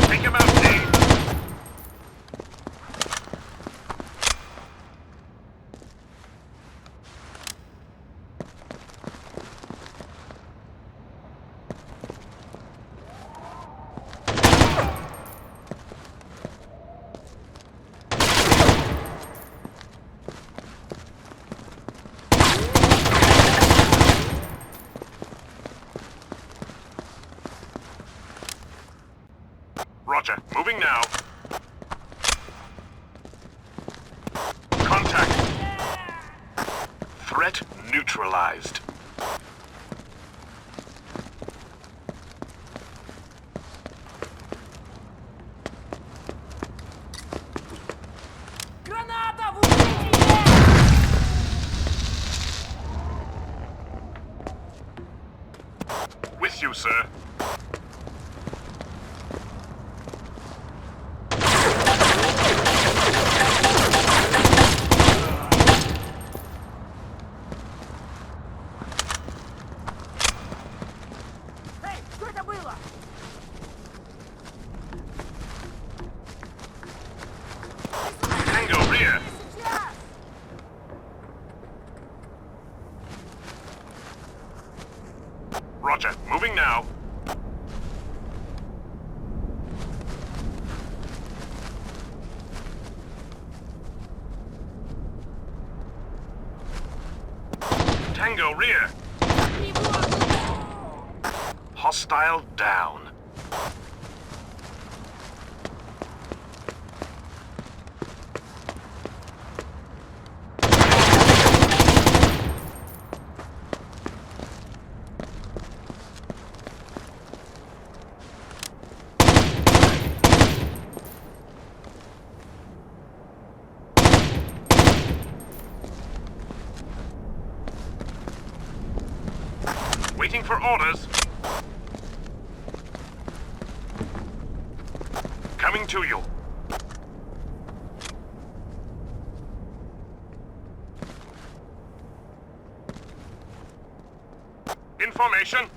Take him out, team! Roger, moving now. Contact! Threat neutralized. With you, sir. Tango rear. Roger, moving now. Tango rear. Hostile down. Waiting for orders. Coming to you. Information.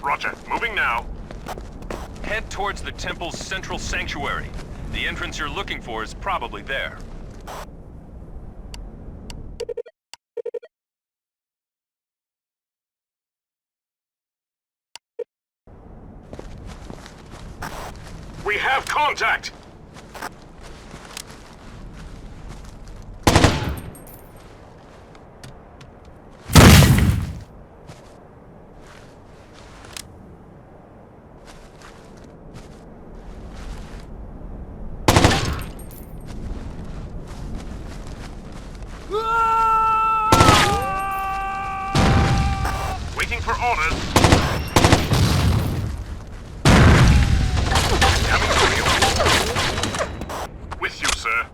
Roger, moving now. Head towards the temple's central sanctuary. The entrance you're looking for is probably there. We have contact! Waiting for orders. Coming to you. With you, sir.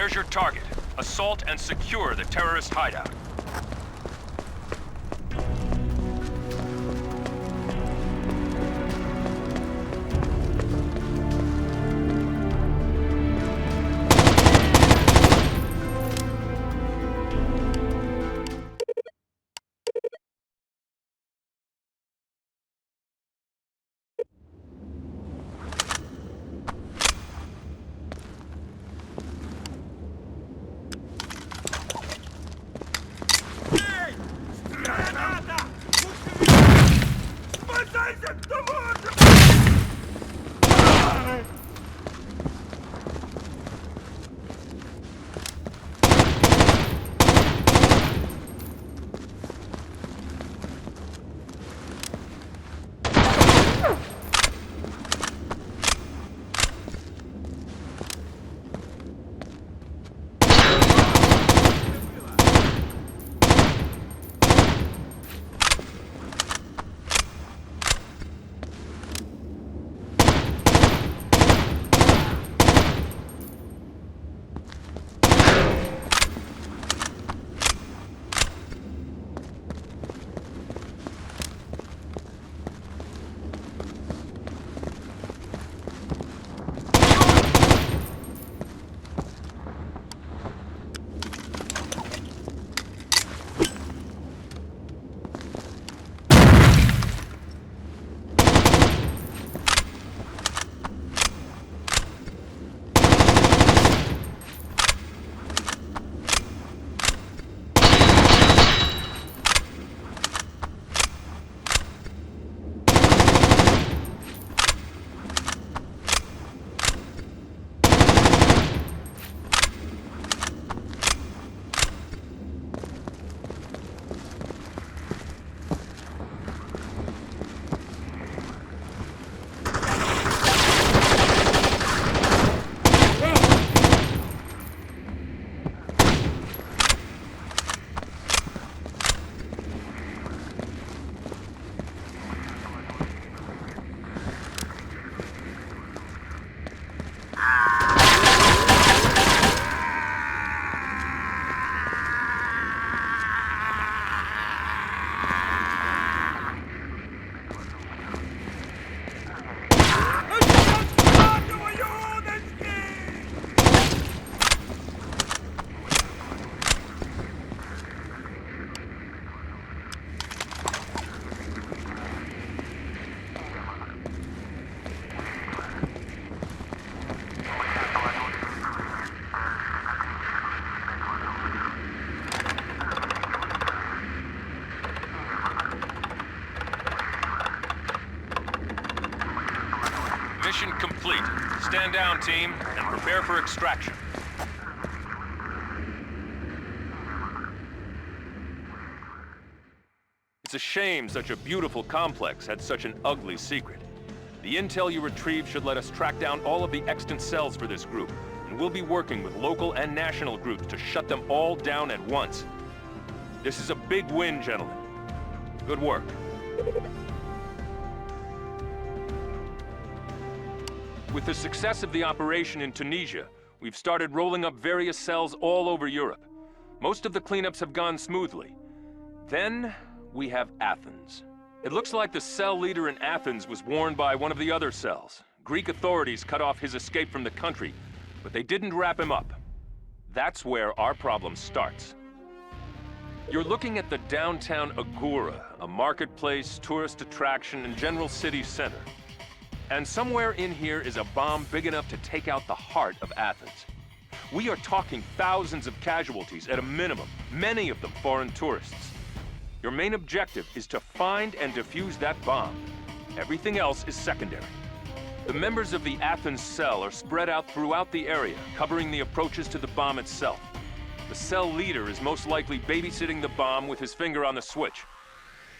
There's your target. Assault and secure the terrorist hideout. Mission complete. Stand down, team, and prepare for extraction. It's a shame such a beautiful complex had such an ugly secret. The intel you retrieved should let us track down all of the extant cells for this group, and we'll be working with local and national groups to shut them all down at once. This is a big win, gentlemen. Good work. With the success of the operation in Tunisia, we've started rolling up various cells all over Europe. Most of the cleanups have gone smoothly. Then, we have Athens. It looks like the cell leader in Athens was warned by one of the other cells. Greek authorities cut off his escape from the country, but they didn't wrap him up. That's where our problem starts. You're looking at the downtown Agora, a marketplace, tourist attraction, and general city center. And somewhere in here is a bomb big enough to take out the heart of Athens. We are talking thousands of casualties at a minimum, many of them foreign tourists. Your main objective is to find and defuse that bomb. Everything else is secondary. The members of the Athens cell are spread out throughout the area, covering the approaches to the bomb itself. The cell leader is most likely babysitting the bomb with his finger on the switch.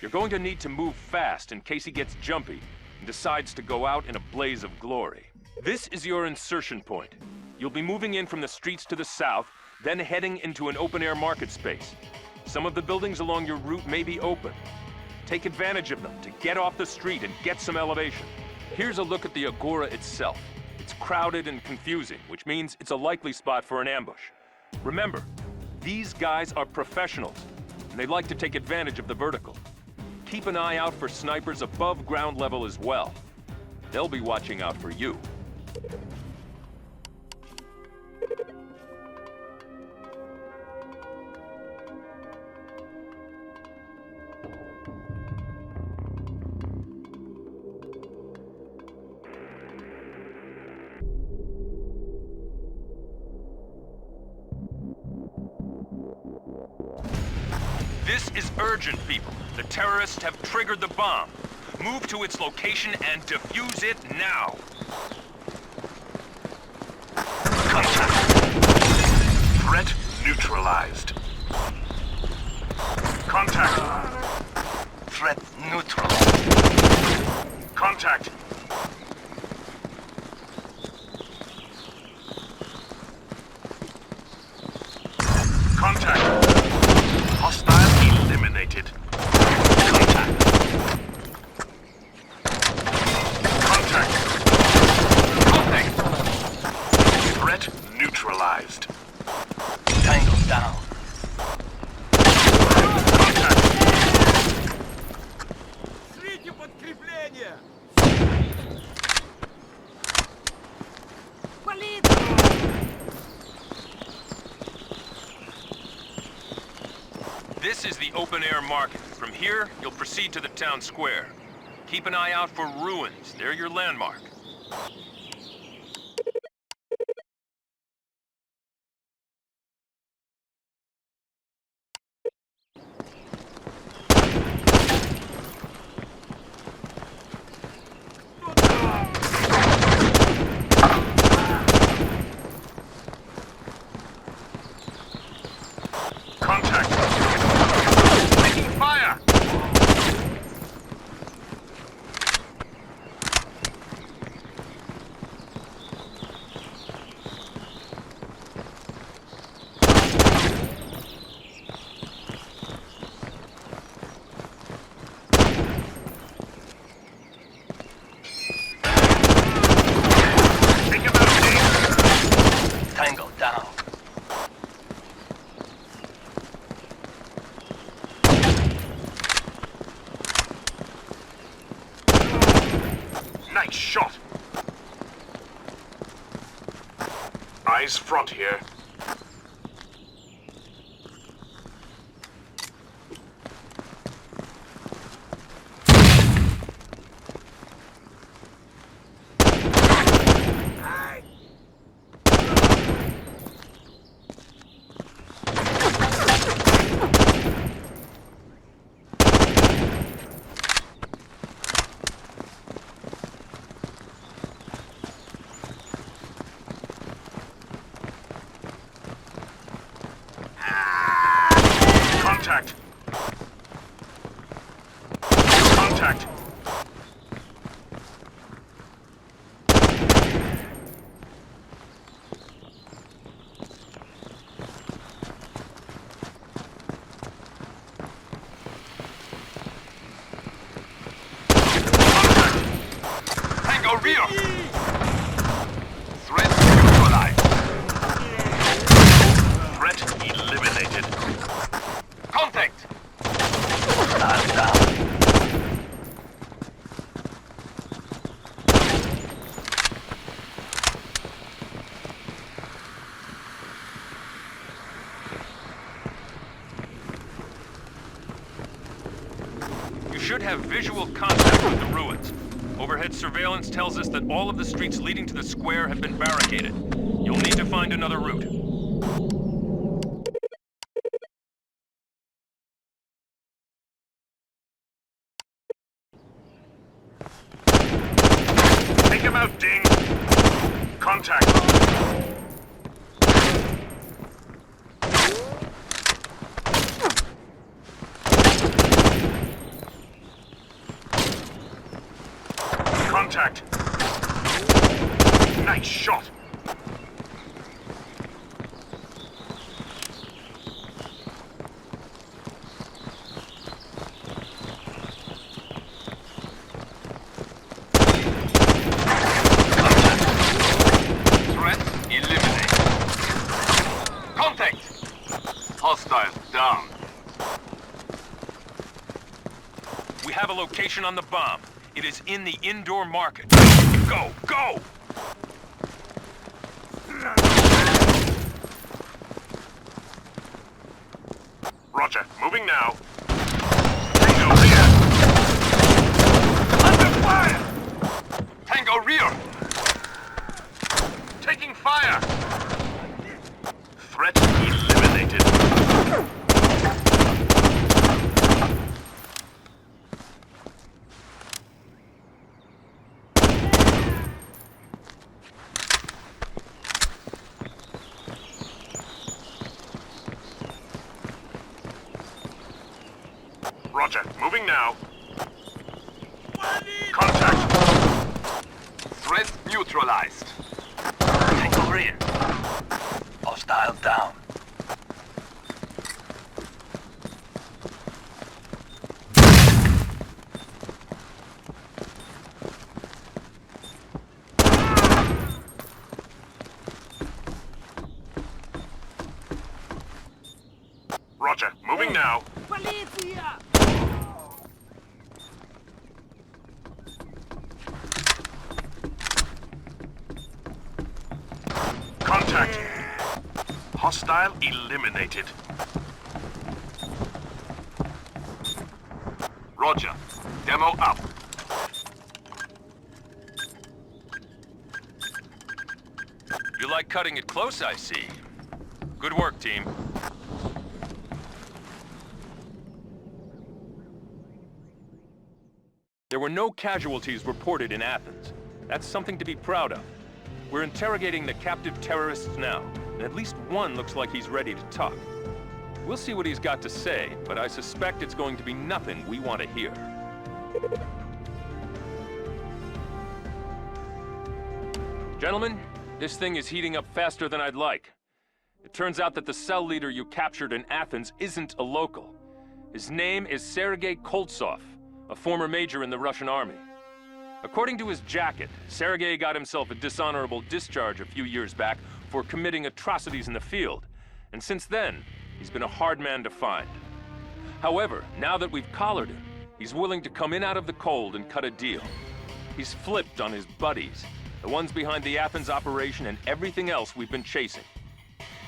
You're going to need to move fast in case he gets jumpy and decides to go out in a blaze of glory. This is your insertion point. You'll be moving in from the streets to the south, then heading into an open-air market space. Some of the buildings along your route may be open. Take advantage of them to get off the street and get some elevation. Here's a look at the Agora itself. It's crowded and confusing, which means it's a likely spot for an ambush. Remember, these guys are professionals, and they like to take advantage of the vertical. Keep an eye out for snipers above ground level as well. They'll be watching out for you. This is urgent, people. The terrorists have triggered the bomb. Move to its location and defuse it now. Contact. Threat neutralized. Contact. Threat neutralized. Contact. Contact. Hostile eliminated. Contact. Contact. Contact. Threat neutralized. Tango down. Contact. Шлите подкрепление! This is the open-air market. From here, you'll proceed to the town square. Keep an eye out for ruins. They're your landmark. Contact. Taking fire. Think about it. Tango down. Nice shot. Eyes front here. Contact. Contact. Tango rear. Threat neutralized. Threat eliminated. Contact. Stand down. You should have visual contact with the ruins. Overhead surveillance tells us that all of the streets leading to the square have been barricaded. You'll need to find another route. Take him out, Ding. Contact. Contact. Nice shot. Contact. location on the bomb. It is in the indoor market. Go, go! Roger, moving now. Tango rear! Under fire! Tango rear! Taking fire! Threat eliminated. Roger, moving now. Contact! Threat neutralized. Tango rear. Hostile down. Roger, moving now. Contact! Hostile eliminated. Roger. Demo up. You like cutting it close, I see. Good work, team. There were no casualties reported in Athens. That's something to be proud of. We're interrogating the captive terrorists now, and at least one looks like he's ready to talk. We'll see what he's got to say, but I suspect it's going to be nothing we want to hear. Gentlemen, this thing is heating up faster than I'd like. It turns out that the cell leader you captured in Athens isn't a local. His name is Sergei Koltsov, a former major in the Russian army. According to his jacket, Sergei got himself a dishonorable discharge a few years back for committing atrocities in the field, and since then, he's been a hard man to find. However, now that we've collared him, he's willing to come in out of the cold and cut a deal. He's flipped on his buddies, the ones behind the Athens operation and everything else we've been chasing.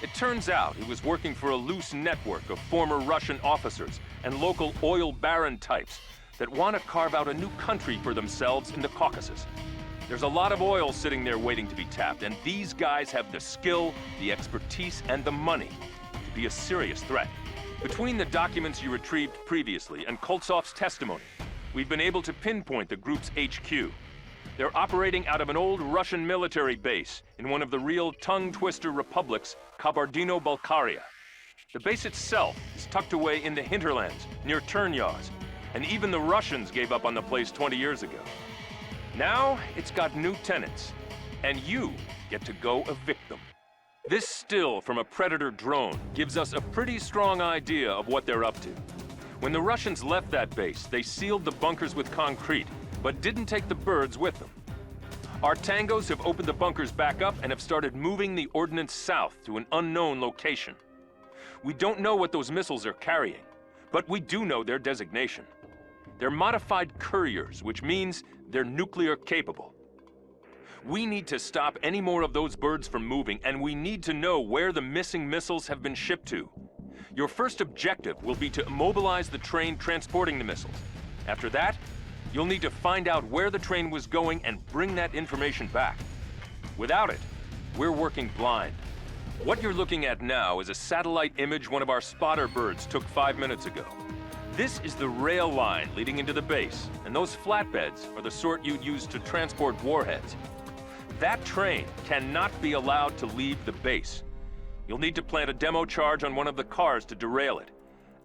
It turns out he was working for a loose network of former Russian officers and local oil baron types that want to carve out a new country for themselves in the Caucasus. There's a lot of oil sitting there waiting to be tapped, and these guys have the skill, the expertise, and the money to be a serious threat. Between the documents you retrieved previously and Koltsov's testimony, we've been able to pinpoint the group's HQ. They're operating out of an old Russian military base in one of the real tongue-twister republics, Kabardino-Balkaria. The base itself is tucked away in the hinterlands, near Ternyaz, and even the Russians gave up on the place 20 years ago. Now, it's got new tenants, and you get to go evict them. This still from a Predator drone gives us a pretty strong idea of what they're up to. When the Russians left that base, they sealed the bunkers with concrete, but didn't take the birds with them. Our tangos have opened the bunkers back up and have started moving the ordnance south to an unknown location. We don't know what those missiles are carrying, but we do know their designation. They're modified couriers, which means they're nuclear capable. We need to stop any more of those birds from moving, and we need to know where the missing missiles have been shipped to. Your first objective will be to immobilize the train transporting the missiles. After that, you'll need to find out where the train was going and bring that information back. Without it, we're working blind. What you're looking at now is a satellite image one of our spotter birds took 5 minutes ago. This is the rail line leading into the base, and those flatbeds are the sort you'd use to transport warheads. That train cannot be allowed to leave the base. You'll need to plant a demo charge on one of the cars to derail it.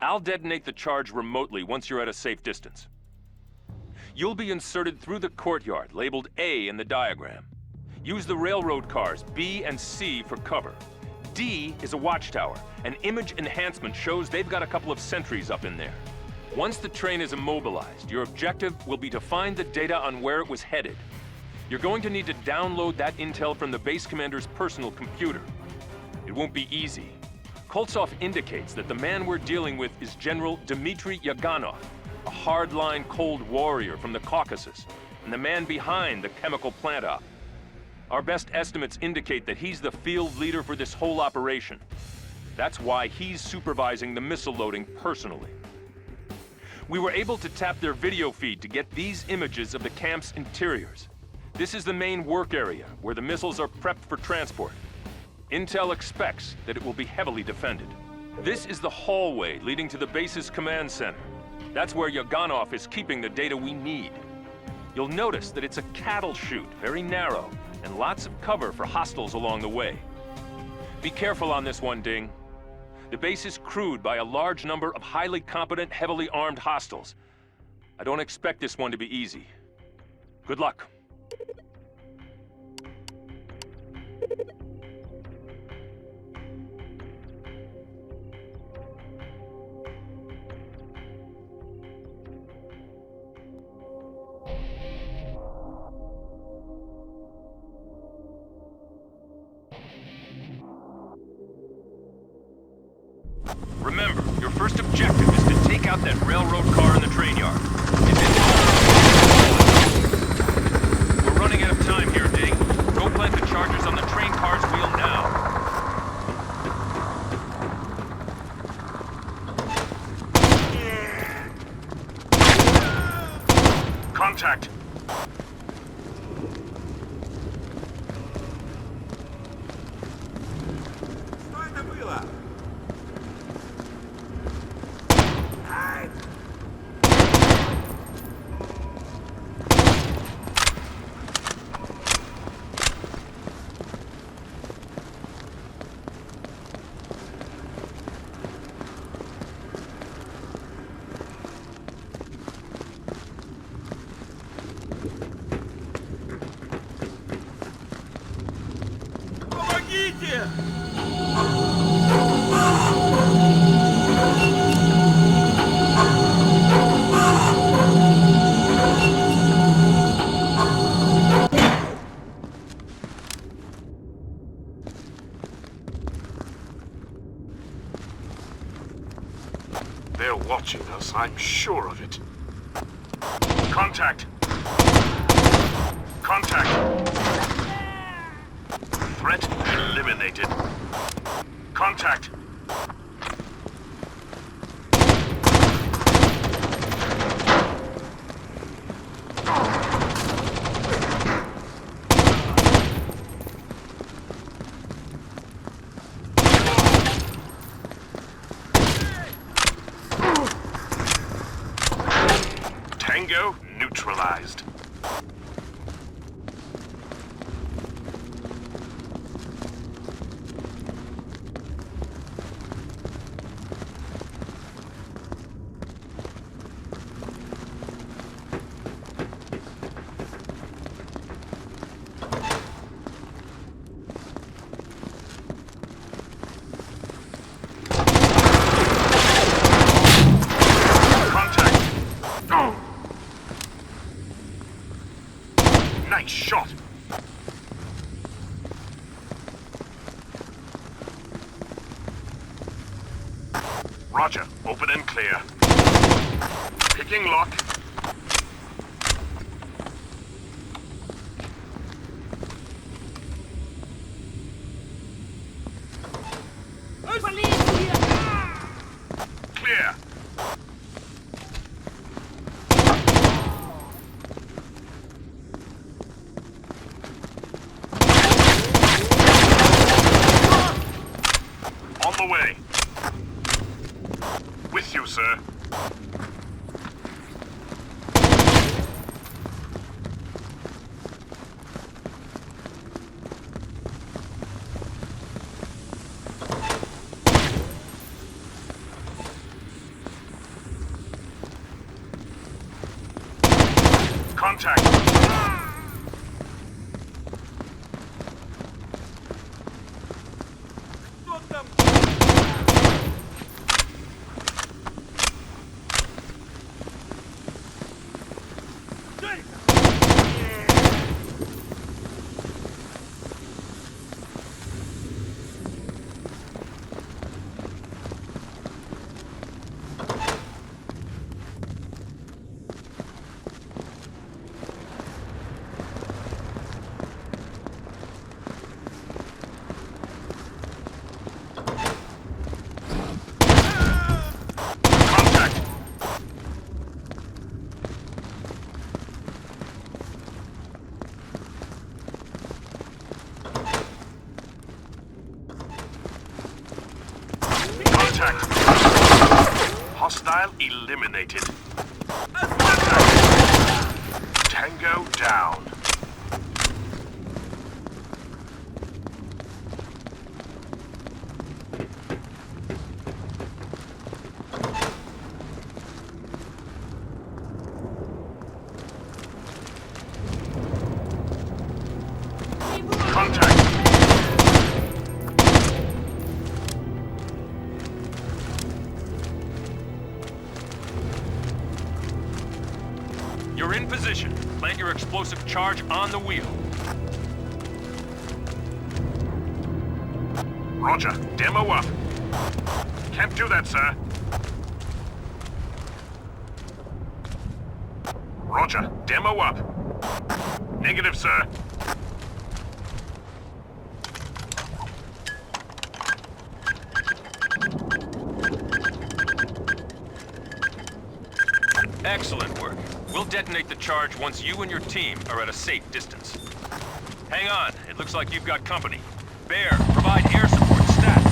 I'll detonate the charge remotely once you're at a safe distance. You'll be inserted through the courtyard, labeled A in the diagram. Use the railroad cars B and C for cover. D is a watchtower. An image enhancement shows they've got a couple of sentries up in there. Once the train is immobilized, your objective will be to find the data on where it was headed. You're going to need to download that intel from the base commander's personal computer. It won't be easy. Koltsov indicates that the man we're dealing with is General Dmitry Yaganov, a hardline cold warrior from the Caucasus, and the man behind the chemical plant op. Our best estimates indicate that he's the field leader for this whole operation. That's why he's supervising the missile loading personally. We were able to tap their video feed to get these images of the camp's interiors. This is the main work area, where the missiles are prepped for transport. Intel expects that it will be heavily defended. This is the hallway leading to the base's command center. That's where Yaganov is keeping the data we need. You'll notice that it's a cattle chute, very narrow, and lots of cover for hostiles along the way. Be careful on this one, Ding. The base is crewed by a large number of highly competent, heavily armed hostiles. I don't expect this one to be easy. Good luck. Remember, your first objective is to take out that railroad car in the train yard. We're running out of time here, Ding. Go plant the charges on the train car's wheel now. Contact! Что это было? Помогите! They're watching us, I'm sure of it. Contact! Contact! Threat eliminated. Contact! Tango neutralized. Nice shot! Roger, open and clear. Picking lock. Clear. On the way. With you, sir. Contact. Что там? Contact. Hostile eliminated. Contact. Tango down. Contact. You're in position. Plant your explosive charge on the wheel. Roger. Demo up. Can't do that, sir. Roger. Demo up. Negative, sir. Excellent work. We'll detonate the charge once you and your team are at a safe distance. Hang on. It looks like you've got company. Bear, provide air support stat.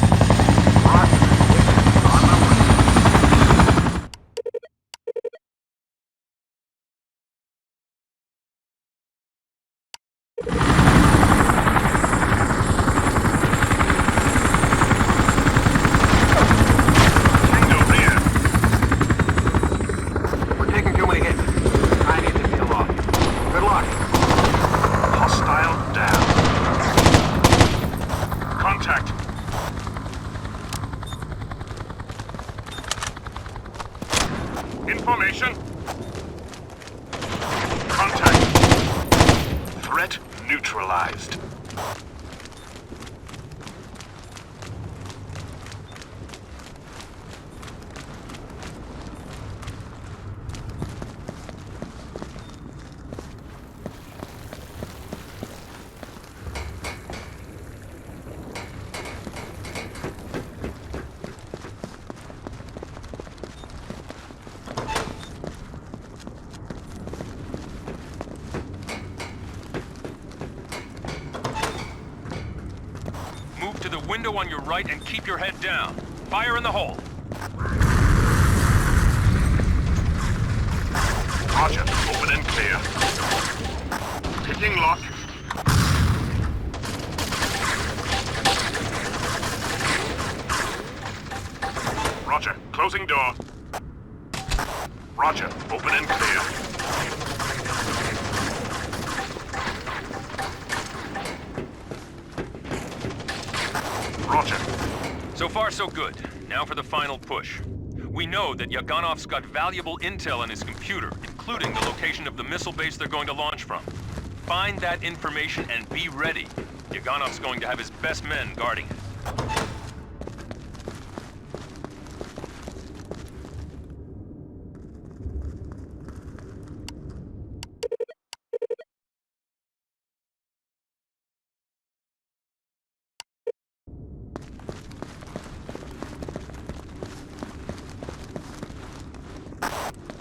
Tango rear. We're taking too many hits. I need to peel off. Good luck. Hostile down. Contact. Information. Contact. Threat neutralized. Move to the window on your right and keep your head down. Fire in the hole. Roger. Open and clear. Picking lock. Roger. Closing door. Roger. Open and clear. Roger. So far, so good. Now for the final push. We know that Yaganov's got valuable intel in his computer, including the location of the missile base they're going to launch from. Find that information and be ready. Yaganov's going to have his best men guarding it.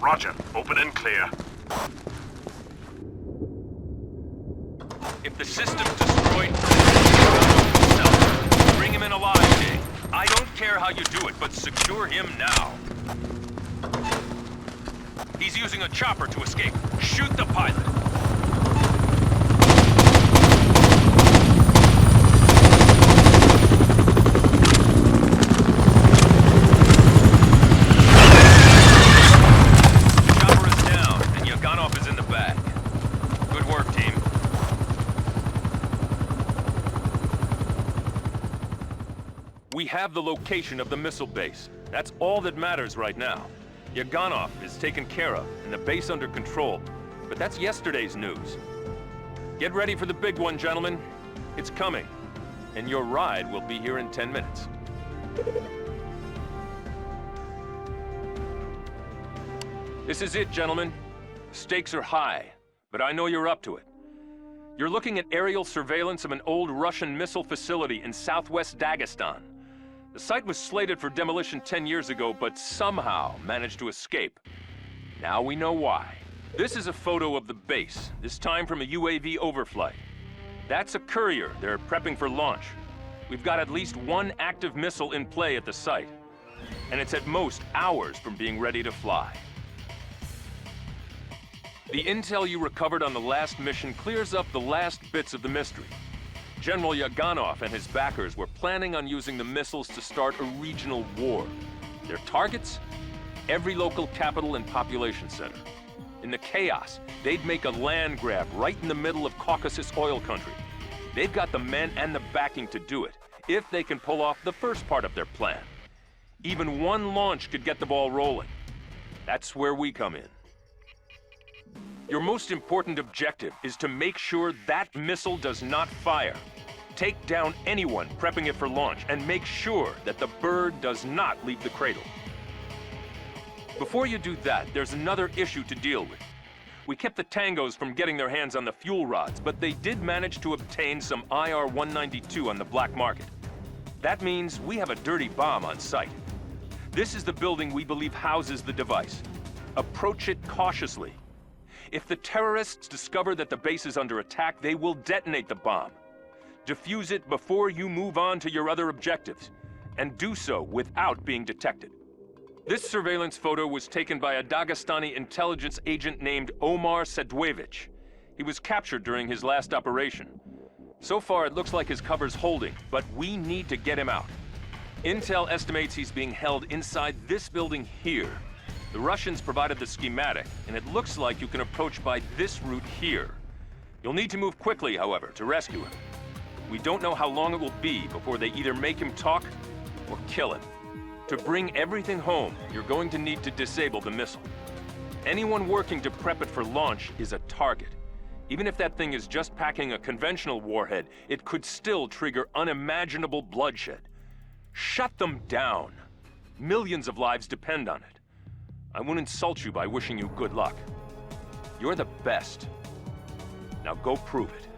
Roger. Open and clear. If the system's destroyed, bring him in alive, Jake. I don't care how you do it, but secure him now. He's using a chopper to escape. Shoot the pilot. Chopper is down, and Yaganov is in the bag. Good work, team. We have the location of the missile base. That's all that matters right now. Yaganov is taken care of, and the base under control. But that's yesterday's news. Get ready for the big one, gentlemen. It's coming. And your ride will be here in 10 minutes. This is it, gentlemen. Stakes are high, but I know you're up to it. You're looking at aerial surveillance of an old Russian missile facility in southwest Dagestan. The site was slated for demolition 10 years ago, but somehow managed to escape. Now we know why. This is a photo of the base, this time from a UAV overflight. That's a courier they're prepping for launch. We've got at least one active missile in play at the site. and it's at most hours from being ready to fly. The intel you recovered on the last mission clears up the last bits of the mystery. General Yaganov and his backers were planning on using the missiles to start a regional war. Their targets? Every local capital and population center. In the chaos, they'd make a land grab right in the middle of Caucasus oil country. They've got the men and the backing to do it, if they can pull off the first part of their plan. Even one launch could get the ball rolling. That's where we come in. Your most important objective is to make sure that missile does not fire. Take down anyone prepping it for launch and make sure that the bird does not leave the cradle. Before you do that, there's another issue to deal with. We kept the Tangos from getting their hands on the fuel rods, but they did manage to obtain some IR-192 on the black market. That means we have a dirty bomb on site. This is the building we believe houses the device. Approach it cautiously. If the terrorists discover that the base is under attack, they will detonate the bomb. Defuse it before you move on to your other objectives, and do so without being detected. This surveillance photo was taken by a Dagestani intelligence agent named Omar Sedwevich. He was captured during his last operation. So far, it looks like his cover's holding, but we need to get him out. Intel estimates he's being held inside this building here. The Russians provided the schematic, and it looks like you can approach by this route here. You'll need to move quickly, however, to rescue him. We don't know how long it will be before they either make him talk or kill him. To bring everything home, you're going to need to disable the missile. Anyone working to prep it for launch is a target. Even if that thing is just packing a conventional warhead, it could still trigger unimaginable bloodshed. Shut them down. Millions of lives depend on it. I won't insult you by wishing you good luck. You're the best. Now go prove it.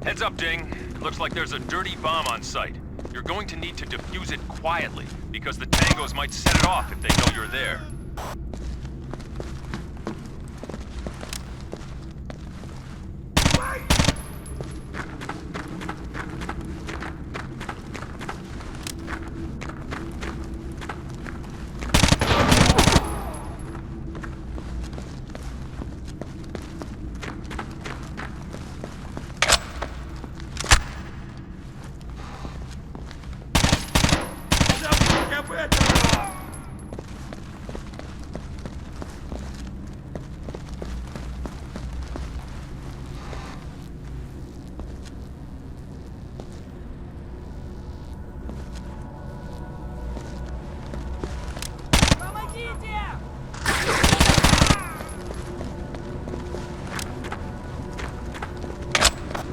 Heads up, Ding. It looks like there's a dirty bomb on site. You're going to need to defuse it quietly, because the Tangos might set it off if they know you're there.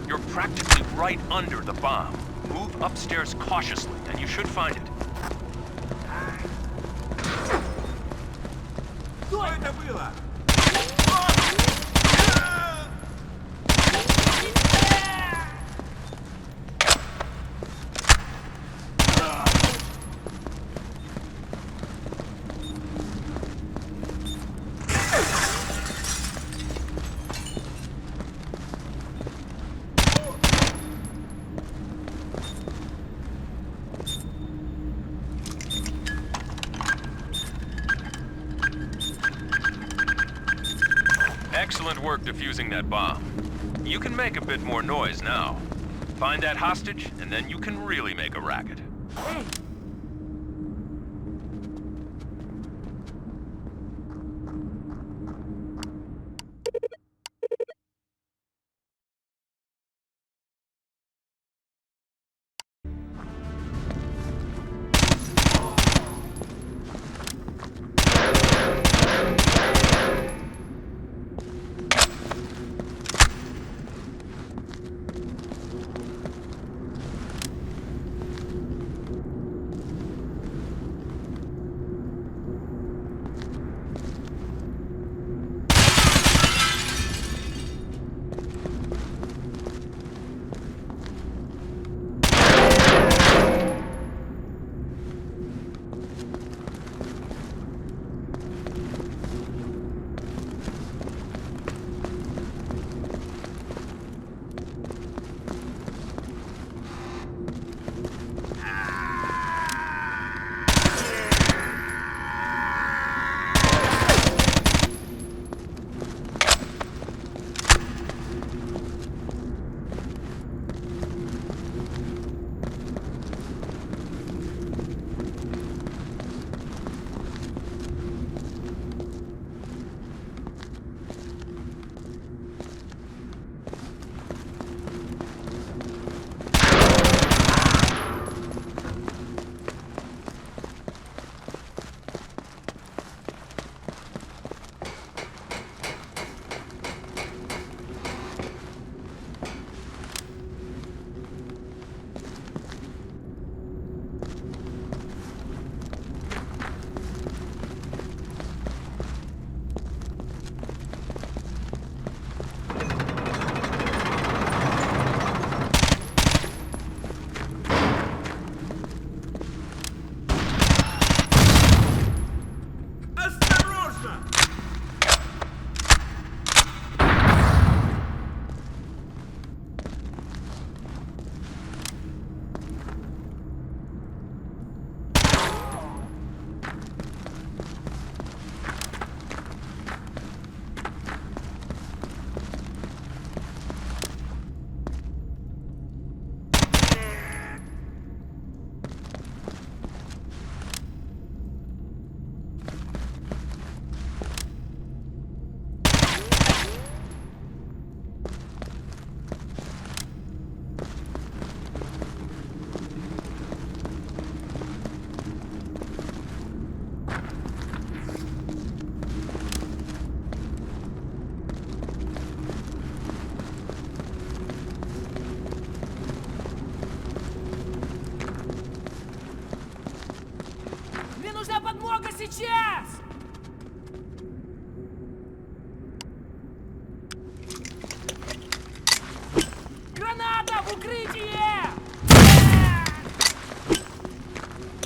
You're practically right under the bomb. Move upstairs cautiously, and you should find it. Что это было? Excellent work defusing that bomb. You can make a bit more noise now. Find that hostage, and then you can really make a racket. подмога сейчас! Граната в укрытие!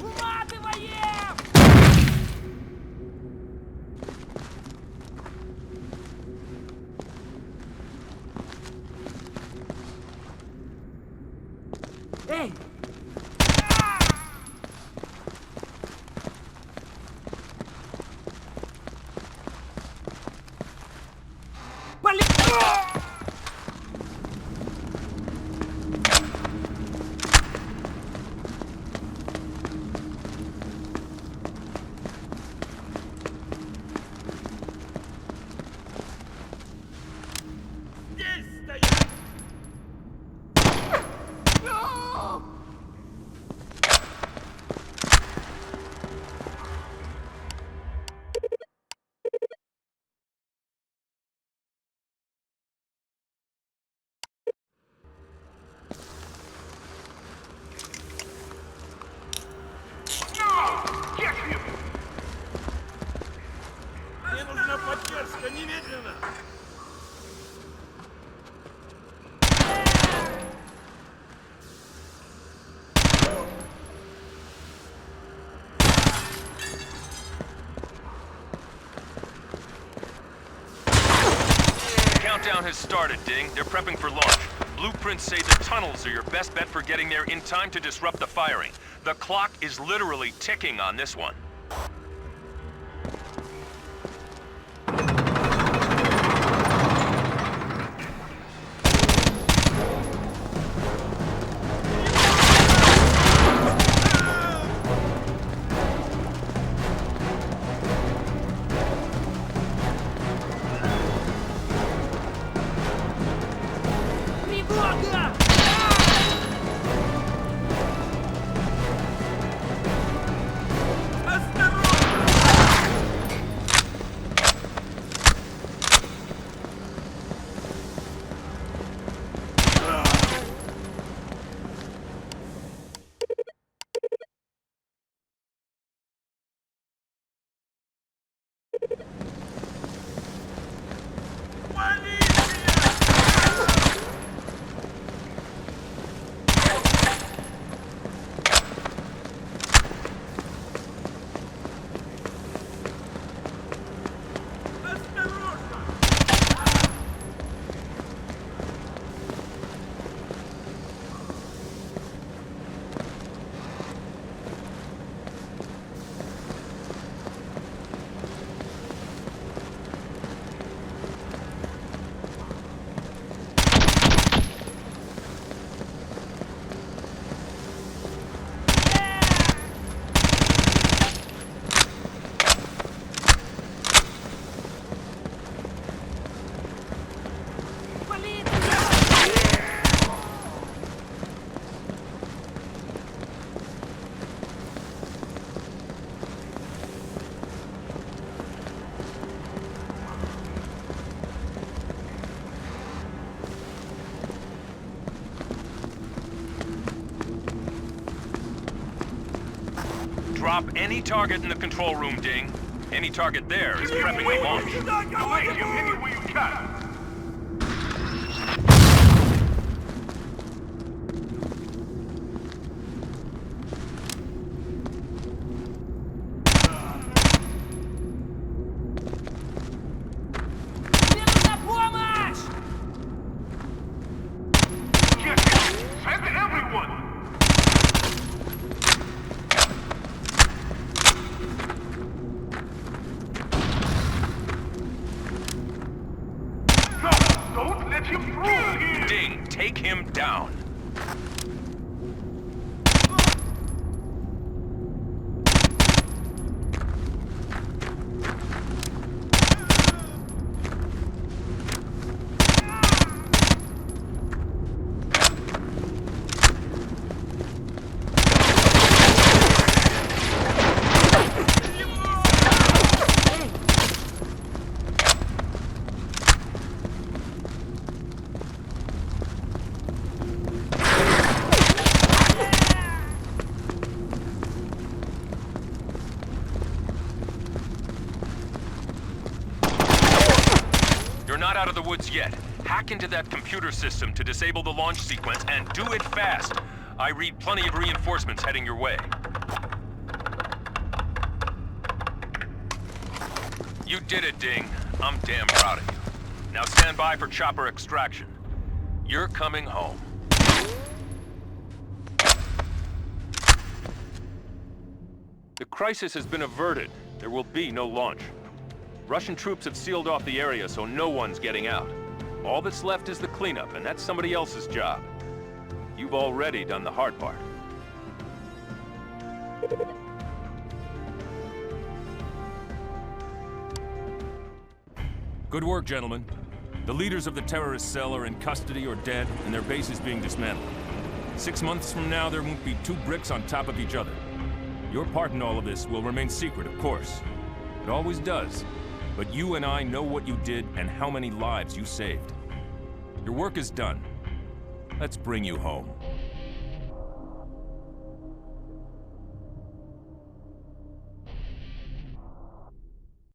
Уматываем! Эй! Мне нужна поддержка, немедленно! Countdown has started, Ding. They're prepping for launch. Blueprints say the tunnels are your best bet for getting there in time to disrupt the firing. The clock is literally ticking on this one. Тревога! Drop any target in the control room, Ding. Any target there is prepping to launch. Away him any way you can! Мне нужна помощь! Get him! Send everyone! No! Don't let him through here! Ding, take him down. out of the woods yet. Hack into that computer system to disable the launch sequence, and do it fast. I read plenty of reinforcements heading your way. You did it, Ding. I'm damn proud of you. Now stand by for chopper extraction. You're coming home. The crisis has been averted. There will be no launch. Russian troops have sealed off the area, so no one's getting out. All that's left is the cleanup, and that's somebody else's job. You've already done the hard part. Good work, gentlemen. The leaders of the terrorist cell are in custody or dead, and their base is being dismantled. 6 months from now, there won't be two bricks on top of each other. Your part in all of this will remain secret, of course. It always does. But you and I know what you did and how many lives you saved. Your work is done. Let's bring you home.